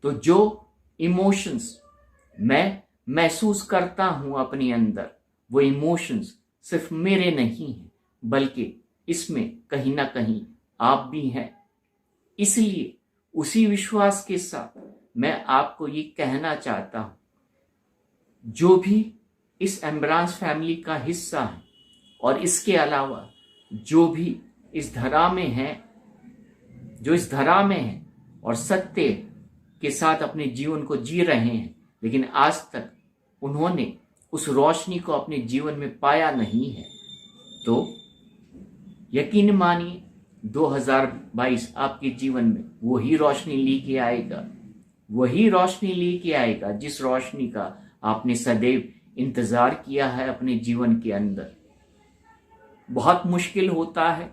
तो जो इमोशंस मैं महसूस करता हूं अपने अंदर, वो इमोशंस सिर्फ मेरे नहीं हैं बल्कि इसमें कहीं ना कहीं आप भी हैं। इसलिए उसी विश्वास के साथ मैं आपको ये कहना चाहता हूं, जो भी इस एम्ब्रांस फैमिली का हिस्सा है और इसके अलावा जो भी इस धरा में है, जो इस धरा में है और सत्य के साथ अपने जीवन को जी रहे हैं, लेकिन आज तक उन्होंने उस रोशनी को अपने जीवन में पाया नहीं है, तो यकीन मानिए 2022 आपके जीवन में वही रोशनी लेके आएगा, वही रोशनी लेके आएगा जिस रोशनी का आपने सदैव इंतजार किया है अपने जीवन के अंदर। बहुत मुश्किल होता है,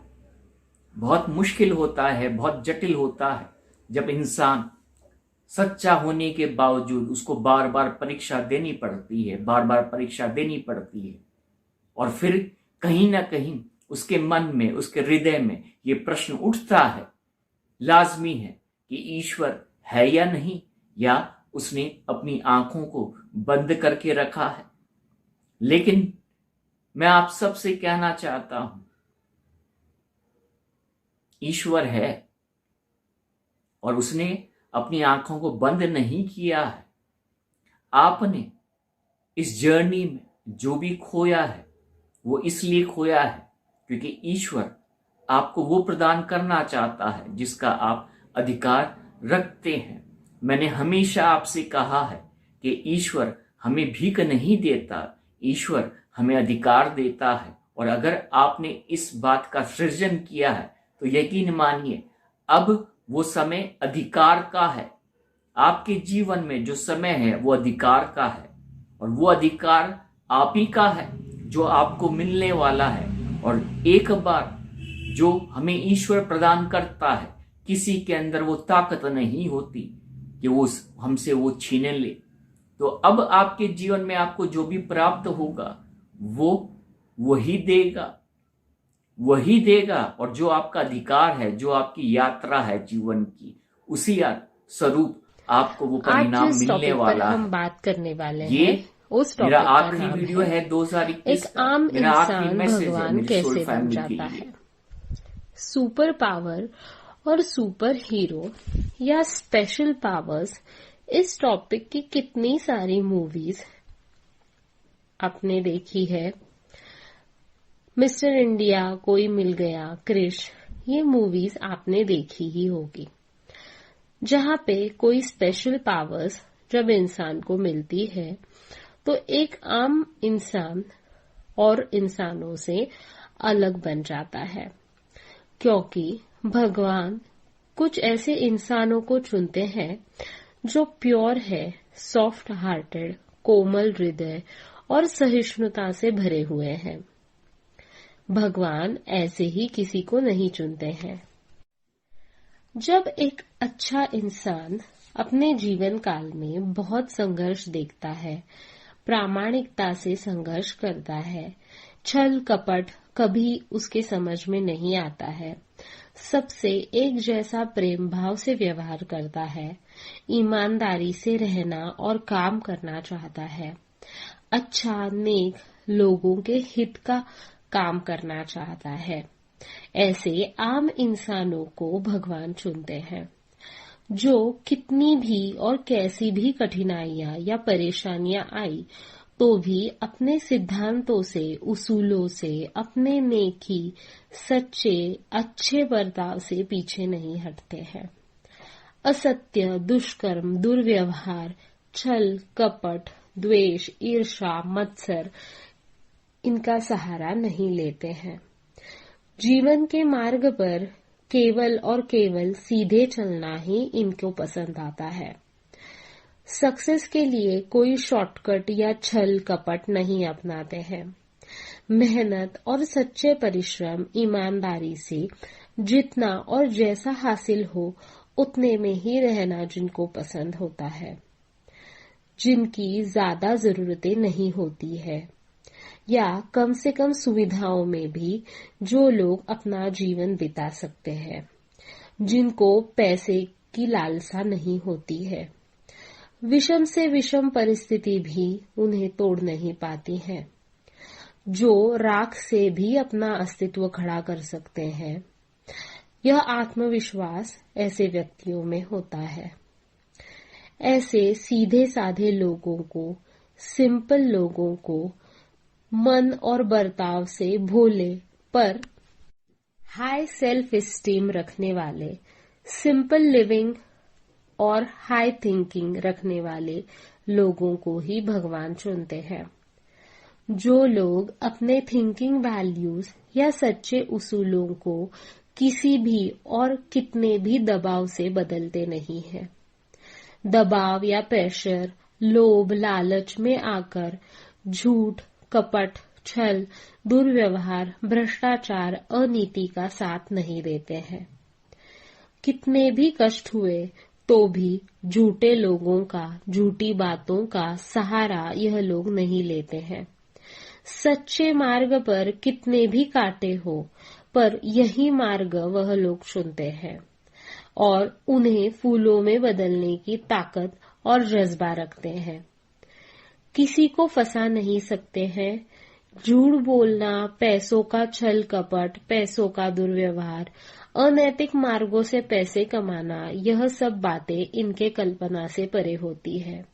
बहुत जटिल होता है जब इंसान सच्चा होने के बावजूद उसको बार बार परीक्षा देनी पड़ती है, और फिर कहीं ना कहीं उसके मन में, उसके हृदय में ये प्रश्न उठता है, लाजमी है कि ईश्वर है या नहीं, या उसने अपनी आंखों को बंद करके रखा है। लेकिन मैं आप सबसे कहना चाहता हूं, ईश्वर है और उसने अपनी आंखों को बंद नहीं किया है। आपने इस जर्नी में जो भी खोया है वो इसलिए खोया है क्योंकि ईश्वर आपको वो प्रदान करना चाहता है जिसका आप अधिकार रखते हैं। मैंने हमेशा आपसे कहा है कि ईश्वर हमें भीख नहीं देता, ईश्वर हमें अधिकार देता है। और अगर आपने इस बात का सृजन किया है तो यकीन मानिए अब वो समय अधिकार का है। आपके जीवन में जो समय है वो अधिकार का है और वो अधिकार आप ही का है जो आपको मिलने वाला है। और एक बार जो हमें ईश्वर प्रदान करता है, किसी के अंदर वो ताकत नहीं होती कि वो हमसे वो छीने ले। तो अब आपके जीवन में आपको जो भी प्राप्त होगा वो वही देगा और जो आपका अधिकार है, जो आपकी यात्रा है जीवन की, उसी स्वरूप आपको वो परिणाम मिलने वाला है। हम बात करने वाले ये हैं उस टॉपिक मेरा का आखिरी नाम वीडियो है 2021 एक आम मेरा आखिरी इंसान मैसेज है भगवान मेरी सोल कैसे बन फैमिली जाता के है। लिए। सुपर पावर और सुपर हीरो या स्पेशल पावर्स, इस टॉपिक की कितनी सारी मूवीज आपने देखी है। मिस्टर इंडिया, कोई मिल गया, क्रिश, ये मूवीज आपने देखी ही होगी, जहां पे कोई स्पेशल पावर्स जब इंसान को मिलती है तो एक आम इंसान और इंसानों से अलग बन जाता है। क्योंकि भगवान कुछ ऐसे इंसानों को चुनते हैं जो प्योर है, सॉफ्ट हार्टेड, कोमल हृदय और सहिष्णुता से भरे हुए हैं। भगवान ऐसे ही किसी को नहीं चुनते हैं। जब एक अच्छा इंसान अपने जीवन काल में बहुत संघर्ष देखता है, प्रामाणिकता से संघर्ष करता है, छल कपट कभी उसके समझ में नहीं आता है, सबसे एक जैसा प्रेम भाव से व्यवहार करता है, ईमानदारी से रहना और काम करना चाहता है, अच्छा नेक लोगों के हित का काम करना चाहता है, ऐसे आम इंसानों को भगवान चुनते हैं, जो कितनी भी और कैसी भी कठिनाइयां या परेशानियां आई तो भी अपने सिद्धांतों से, उसूलों से, अपने नेकी, सच्चे, अच्छे बर्ताव से पीछे नहीं हटते हैं। असत्य, दुष्कर्म, दुर्व्यवहार, छल कपट, द्वेष, ईर्ष्या, मत्सर इनका सहारा नहीं लेते हैं। जीवन के मार्ग पर केवल और केवल सीधे चलना ही इनको पसंद आता है। सक्सेस के लिए कोई शॉर्टकट या छल कपट नहीं अपनाते हैं। मेहनत और सच्चे परिश्रम, ईमानदारी से जितना और जैसा हासिल हो उतने में ही रहना जिनको पसंद होता है। जिनकी ज्यादा जरूरतें नहीं होती है, या कम से कम सुविधाओं में भी जो लोग अपना जीवन बिता सकते हैं, जिनको पैसे की लालसा नहीं होती है, विषम से विषम परिस्थिति भी उन्हें तोड़ नहीं पाती है, जो राख से भी अपना अस्तित्व खड़ा कर सकते हैं। यह आत्मविश्वास ऐसे व्यक्तियों में होता है। ऐसे सीधे साधे लोगों को, सिंपल लोगों को मन और बर्ताव से भोले पर हाई सेल्फ एस्टीम रखने वाले, सिंपल लिविंग और हाई थिंकिंग रखने वाले लोगों को ही भगवान चुनते हैं। जो लोग अपने थिंकिंग वैल्यूज या सच्चे उसूलों को किसी भी और कितने भी दबाव से बदलते नहीं हैं। दबाव या प्रेशर, लोभ, लालच में आकर झूठ, कपट, छल, दुर्व्यवहार, भ्रष्टाचार, अनीति का साथ नहीं देते हैं। कितने भी कष्ट हुए तो भी झूठे लोगों का, झूठी बातों का सहारा यह लोग नहीं लेते हैं। सच्चे मार्ग पर कितने भी कांटे हो, पर यही मार्ग वह लोग चुनते हैं और उन्हें फूलों में बदलने की ताकत और जज्बा रखते हैं। किसी को फंसा नहीं सकते हैं। झूठ बोलना, पैसों का छल कपट, पैसों का दुर्व्यवहार, अनैतिक मार्गों से पैसे कमाना, यह सब बातें इनके कल्पना से परे होती है।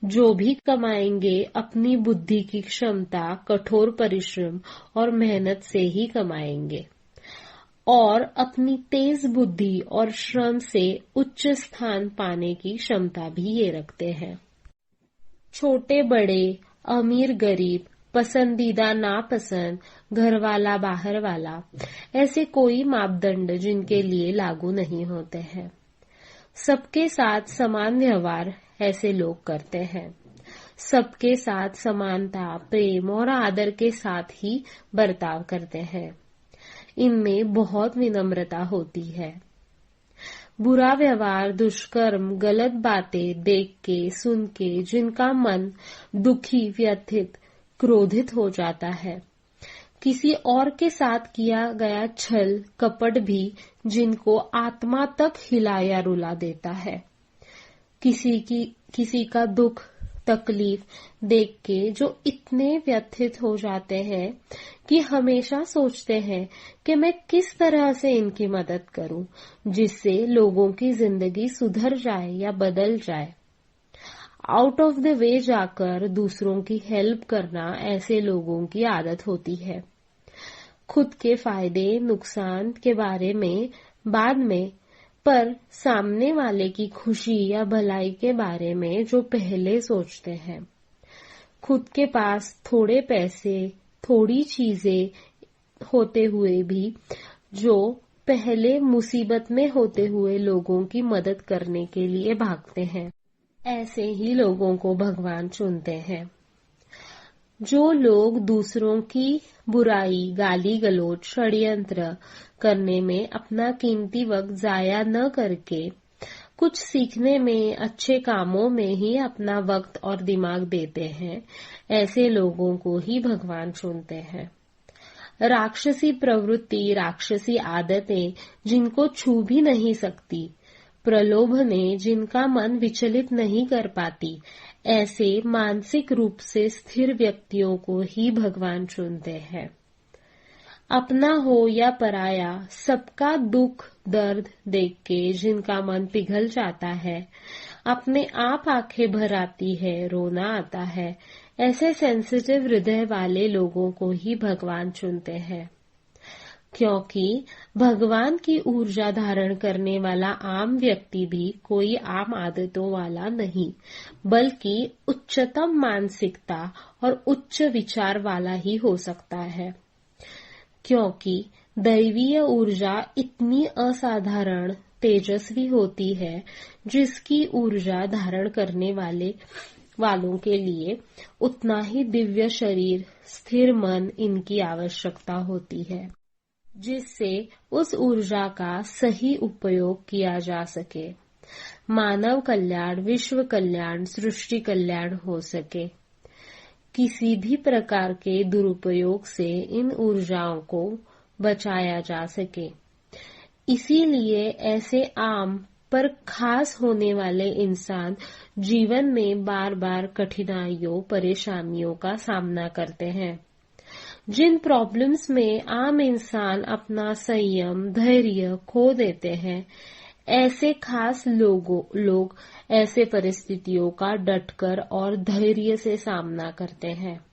जो भी कमाएंगे अपनी बुद्धि की क्षमता, कठोर परिश्रम और मेहनत से ही कमाएंगे और अपनी तेज बुद्धि और श्रम से उच्च स्थान पाने की क्षमता भी ये रखते हैं। छोटे बड़े, अमीर गरीब, पसंदीदा नापसंद, घर वाला बाहर वाला, ऐसे कोई मापदंड जिनके लिए लागू नहीं होते हैं। सबके साथ समान व्यवहार ऐसे लोग करते हैं। सबके साथ समानता, प्रेम और आदर के साथ ही बर्ताव करते हैं। इनमें बहुत विनम्रता होती है। बुरा व्यवहार, दुष्कर्म, गलत बातें देख के, सुन के जिनका मन दुखी, व्यथित, क्रोधित हो जाता है, किसी और के साथ किया गया छल कपट भी जिनको आत्मा तक हिला या रुला देता है, किसी का दुख तकलीफ देख के जो इतने व्यथित हो जाते हैं कि हमेशा सोचते हैं कि मैं किस तरह से इनकी मदद करूं जिससे लोगों की जिंदगी सुधर जाए या बदल जाए। आउट ऑफ द वे जाकर दूसरों की हेल्प करना ऐसे लोगों की आदत होती है। खुद के फायदे नुकसान के बारे में बाद में, पर सामने वाले की खुशी या भलाई के बारे में जो पहले सोचते हैं। खुद के पास थोड़े पैसे, थोड़ी चीजें होते हुए भी जो पहले मुसीबत में होते हुए लोगों की मदद करने के लिए भागते हैं। ऐसे ही लोगों को भगवान चुनते हैं। जो लोग दूसरों की बुराई, गाली गलौज, षड्यंत्र करने में अपना कीमती वक्त जाया न करके कुछ सीखने में, अच्छे कामों में ही अपना वक्त और दिमाग देते हैं, ऐसे लोगों को ही भगवान चुनते हैं। राक्षसी प्रवृत्ति, राक्षसी आदतें जिनको छू भी नहीं सकती, प्रलोभनें जिनका मन विचलित नहीं कर पाती, ऐसे मानसिक रूप से स्थिर व्यक्तियों को ही भगवान चुनते हैं। अपना हो या पराया, सबका दुख दर्द देख के जिनका मन पिघल जाता है, अपने आप आंखें भर आती है, रोना आता है, ऐसे सेंसिटिव हृदय वाले लोगों को ही भगवान चुनते हैं। क्योंकि भगवान की ऊर्जा धारण करने वाला आम व्यक्ति भी कोई आम आदतों वाला नहीं, बल्कि उच्चतम मानसिकता और उच्च विचार वाला ही हो सकता है। क्योंकि दैवीय ऊर्जा इतनी असाधारण तेजस्वी होती है, जिसकी ऊर्जा धारण करने वालों के लिए उतना ही दिव्य शरीर, स्थिर मन इनकी आवश्यकता होती है, जिससे उस ऊर्जा का सही उपयोग किया जा सके, मानव कल्याण, विश्व कल्याण, सृष्टि कल्याण हो सके। किसी भी प्रकार के दुरुपयोग से इन ऊर्जाओं को बचाया जा सके। इसीलिए ऐसे आम पर खास होने वाले इंसान जीवन में बार बार कठिनाइयों, परेशानियों का सामना करते हैं। जिन प्रॉब्लम्स में आम इंसान अपना संयम, धैर्य खो देते हैं, ऐसे खास लोग ऐसे परिस्थितियों का डटकर और धैर्य से सामना करते हैं।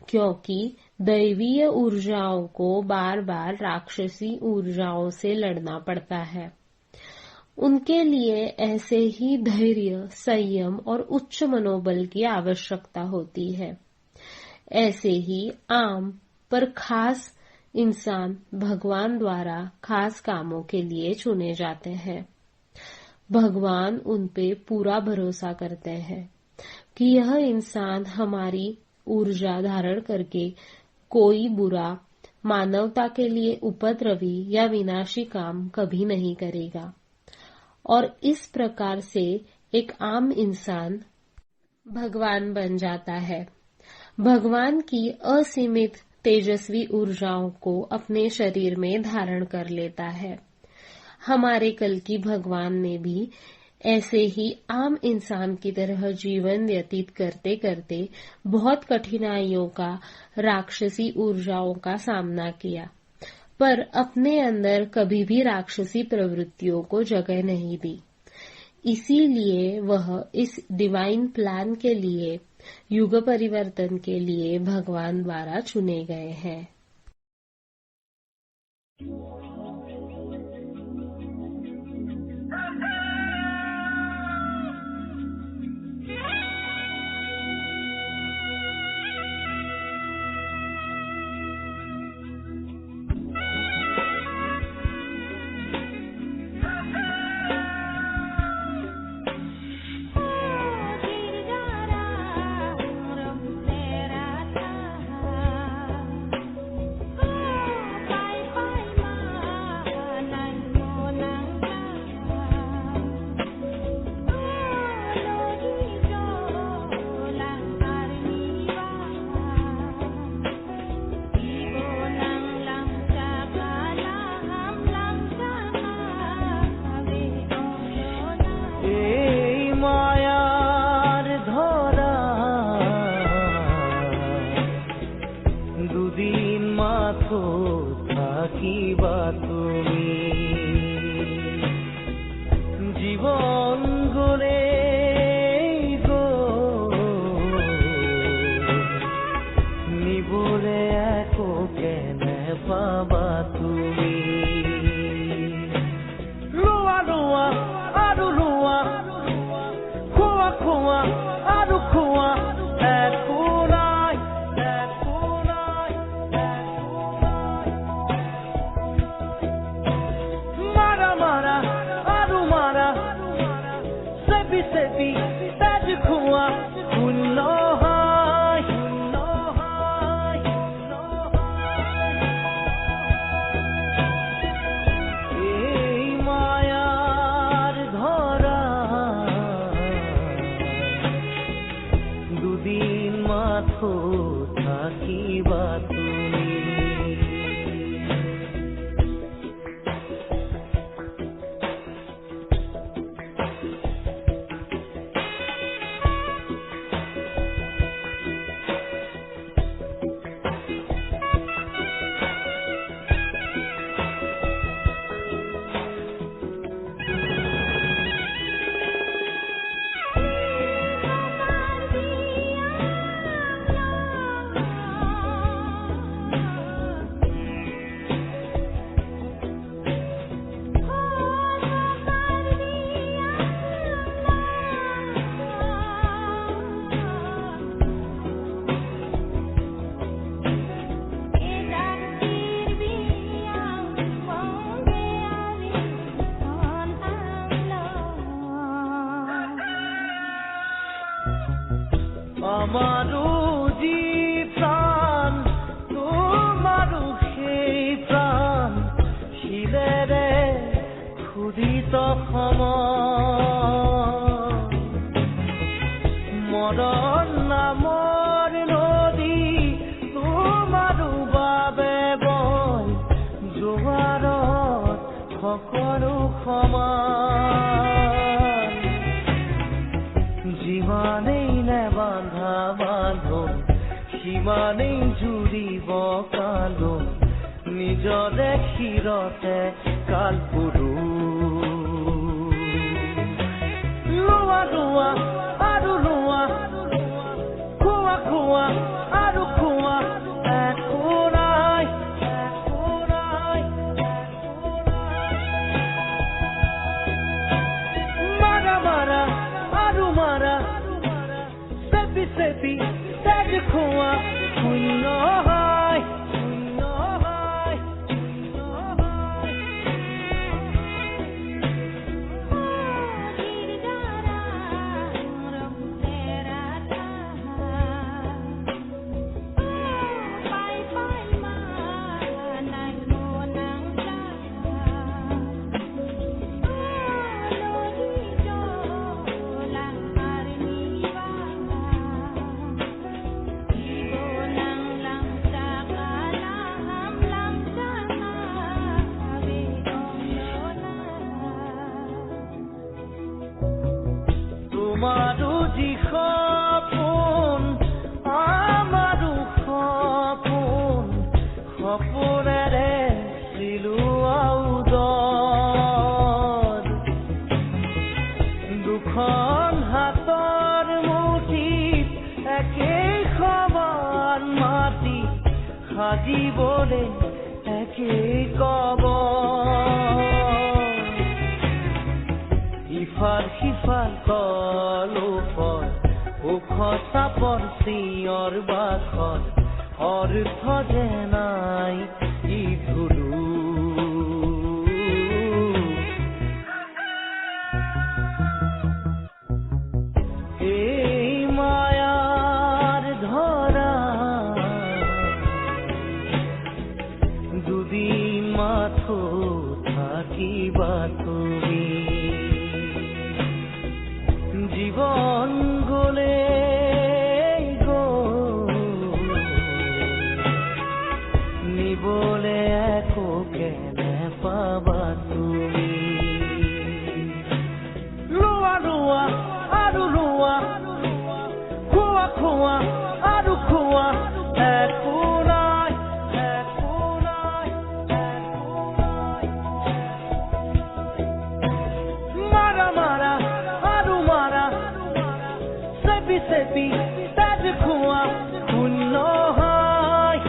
क्योंकि दैवीय ऊर्जाओं को बार बार राक्षसी ऊर्जाओं से लड़ना पड़ता है। उनके लिए ऐसे ही धैर्य, संयम और उच्च मनोबल की आवश्यकता होती है। ऐसे ही आम पर खास इंसान भगवान द्वारा खास कामों के लिए चुने जाते हैं। भगवान उन पे पूरा भरोसा करते हैं कि यह इंसान हमारी ऊर्जा धारण करके कोई बुरा, मानवता के लिए उपद्रवी या विनाशी काम कभी नहीं करेगा। और इस प्रकार से एक आम इंसान भगवान बन जाता है। भगवान की असीमित तेजस्वी ऊर्जाओं को अपने शरीर में धारण कर लेता है। हमारे कल की भगवान ने भी ऐसे ही आम इंसान की तरह जीवन व्यतीत करते करते बहुत कठिनाइयों का, राक्षसी ऊर्जाओं का सामना किया, पर अपने अंदर कभी भी राक्षसी प्रवृत्तियों को जगह नहीं दी। इसीलिए वह इस डिवाइन प्लान के लिए, युग परिवर्तन के लिए भगवान द्वारा चुने गए हैं। থাকিবা তুমি। আমাৰো যি প্ৰাণ তোমাৰো সেই প্ৰাণ শিলেৰে ক্ষুধিত মৰণ নামৰ নদী তোমাৰো বাবে বয় জোৱাৰত সকলো সমান যিমানেই নেবান্ধা বান্ধোন সিমানেই জুৰিব কান্দোন নিজৰে শিৰতে কালপুৰু লোৱা লোৱা আৰু লোৱা খোৱা খোৱা আৰু খোৱা একো নাই মাৰা মাৰা আৰু মাৰা চেপি চেপি তেজ খোৱা শূন্য হয় তোমাৰো যি সপোন আমাৰো সপোন সপোনেৰে চিলোৱা উদৰ দুখন হাতৰ মুঠিত একেই সমান মাটি সাজিবলে একেই ইফাল সিফাল কলোফৰ ওখ চাপৰ চিঞৰ বাখৰ অৰ্থ যে নাই ই ধুলু এই মায়াৰ ধৰা দুদিন মাথো থাকিবা তুমি জীবন গলে নিবলে একো কেনে পাবা তুমি লোৱা লোৱা আৰু লোৱা খোৱা খোৱা আৰু খোৱা একো নাই মাৰা মাৰা আৰু মাৰা চেপি চেপি তেজ খোৱা শূন্য হয়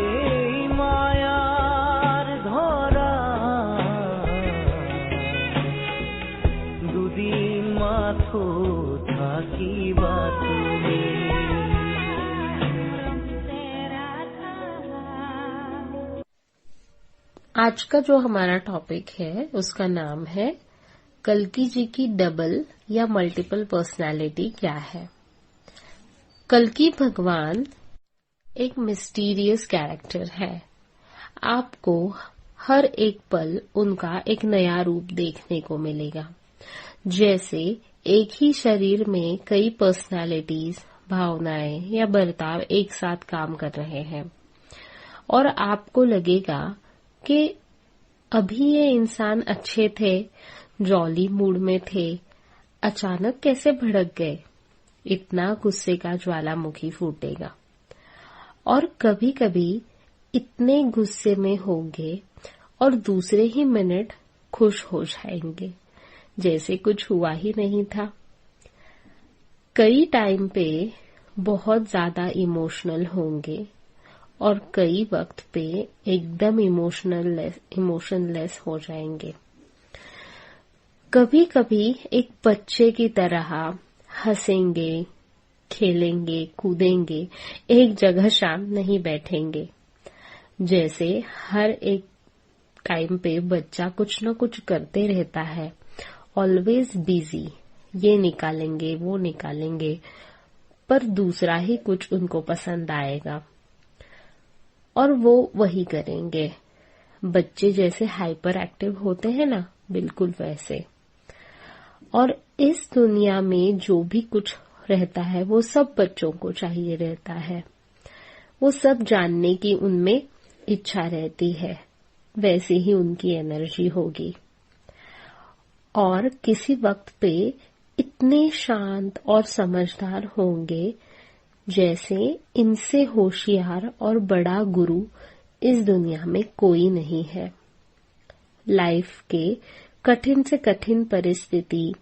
এই মায়াৰ ধৰা দুদিন মাথো থাকিবা তুমি आज का जो हमारा टॉपिक है उसका नाम है कल्कि जी की डबल या मल्टीपल पर्सनालिटी क्या है। कल्कि भगवान एक मिस्टीरियस कैरेक्टर है। आपको हर एक पल उनका एक नया रूप देखने को मिलेगा। जैसे एक ही शरीर में कई पर्सनालिटीज, भावनाएं या बर्ताव एक साथ काम कर रहे हैं और आपको लगेगा कि अभी ये इंसान अच्छे थे, जॉली मूड में थे, अचानक कैसे भड़क गए। इतना गुस्से का ज्वालामुखी फूटेगा और कभी कभी इतने गुस्से में होंगे और दूसरे ही मिनट खुश हो जाएंगे जैसे कुछ हुआ ही नहीं था। कई टाइम पे बहुत ज्यादा इमोशनल होंगे और कई वक्त पे एकदम इमोशनलेस हो जाएंगे। कभी कभी एक बच्चे की तरह हंसेंगे, खेलेंगे, कूदेंगे, एक जगह शांत नहीं बैठेंगे। जैसे हर एक टाइम पे बच्चा कुछ न कुछ करते रहता है, ऑलवेज बिजी, ये निकालेंगे वो निकालेंगे, पर दूसरा ही कुछ उनको पसंद आएगा और वो वही करेंगे। बच्चे जैसे हाइपर एक्टिव होते हैं ना, बिल्कुल वैसे। और इस दुनिया में जो भी कुछ रहता है वो सब बच्चों को चाहिए रहता है। वो सब जानने की उनमें इच्छा रहती है, वैसे ही उनकी एनर्जी होगी। और किसी वक्त पे इतने शांत और समझदार होंगे जैसे इनसे होशियार और बड़ा गुरु इस दुनिया में कोई नहीं है। लाइफ के कठिन से कठिन परिस्थिति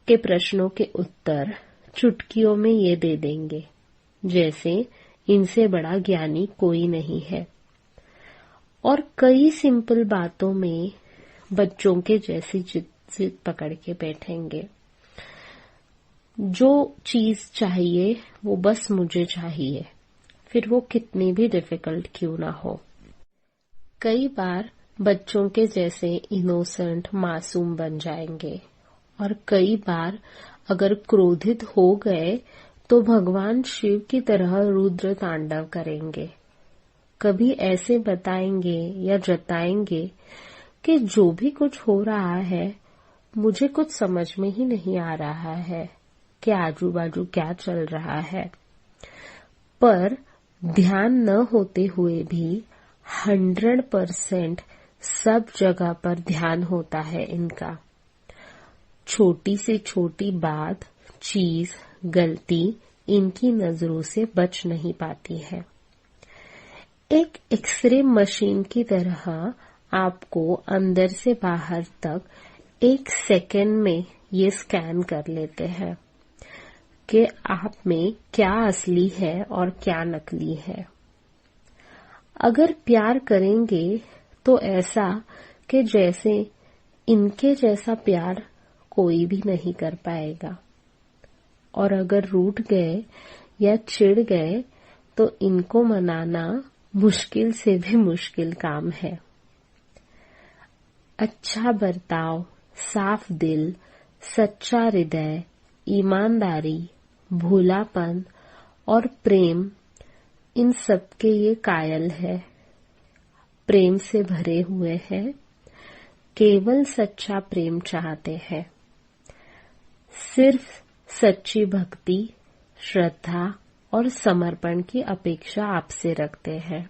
के प्रश्नों के उत्तर चुटकियों में ये दे देंगे जैसे इनसे बड़ा ज्ञानी कोई नहीं है। और कई सिंपल बातों में बच्चों के जैसी जिद पकड़ के बैठेंगे। जो चीज चाहिए वो बस मुझे चाहिए, फिर वो कितनी भी डिफिकल्ट क्यों ना हो। कई बार बच्चों के जैसे इनोसेंट, मासूम बन जाएंगे और कई बार अगर क्रोधित हो गए तो भगवान शिव की तरह रुद्र तांडव करेंगे। कभी ऐसे बताएंगे या जताएंगे कि जो भी कुछ हो रहा है मुझे कुछ समझ में ही नहीं आ रहा है कि आजू बाजू क्या चल रहा है, पर ध्यान न होते हुए भी 100% सब जगह पर ध्यान होता है इनका। छोटी से छोटी बात, चीज, गलती इनकी नजरों से बच नहीं पाती है। एक एक्सरे मशीन की तरह आपको अंदर से बाहर तक 1 सेकेंड में ये स्कैन कर लेते हैं कि आप में क्या असली है और क्या नकली है। अगर प्यार करेंगे तो ऐसा कि जैसे इनके जैसा प्यार कोई भी नहीं कर पाएगा, और अगर रूठ गए या चिढ़ गए तो इनको मनाना मुश्किल से भी मुश्किल काम है। अच्छा बर्ताव, साफ दिल, सच्चा हृदय, ईमानदारी, भोलापन और प्रेम, इन सब के ये कायल है, प्रेम से भरे हुए हैं, केवल सच्चा प्रेम चाहते हैं। सिर्फ सच्ची भक्ति, श्रद्धा और समर्पण की अपेक्षा आपसे रखते हैं।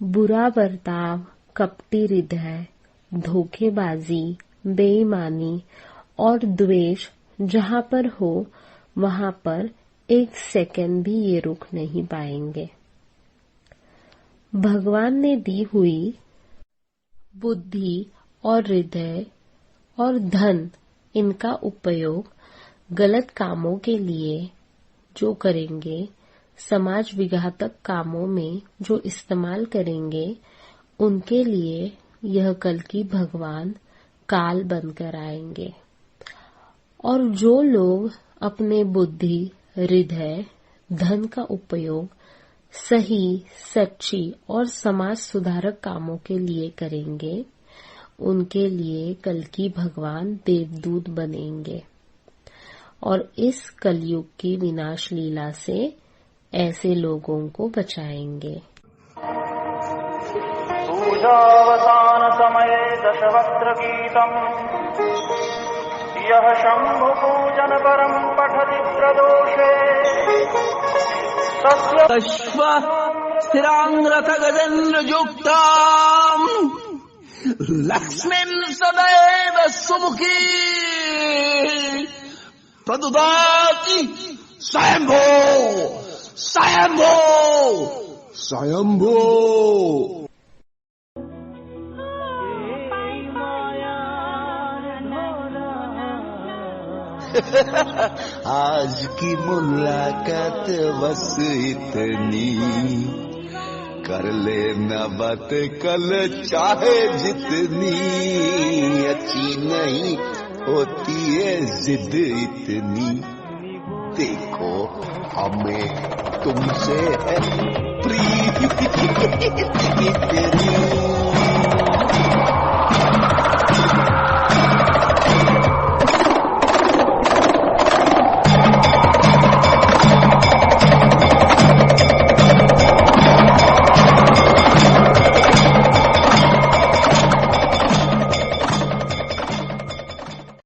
बुरा बर्ताव, कपटी हृदय, धोखेबाजी, बेईमानी और द्वेष जहां पर हो वहां पर 1 सेकंड भी ये रुक नहीं पाएंगे। भगवान ने दी हुई बुद्धि और हृदय और धन, इनका उपयोग गलत कामों के लिए जो करेंगे, समाज विघातक कामों में जो इस्तेमाल करेंगे, उनके लिए यह कल की भगवान काल बनकर आएंगे। और जो लोग अपने बुद्धि, हृदय, धन का उपयोग सही, सच्ची और समाज सुधारक कामों के लिए करेंगे, उनके लिए कल की भगवान देवदूत बनेंगे और इस कलयुग की विनाश लीला से ऐसे लोगों को बचाएंगे। पूजावसान समये दशवक्त्र गीतम् यः शम्भुपूजन परं पठति प्रदोषे तस्य अश्व स्थिरांग्रथ गजेन्द्रयुक्ताम् लक्ष्मीं सदैव सुमुखी प्रदुदाति स्वयंभो स्वयंभो स्वयंभो। आज की मुलाकात बस इतनी, कर लेना बात कल चाहे जितनी, अच्छी नहीं होती है जिद इतनी, देखो हमें तुमसे है प्रीति।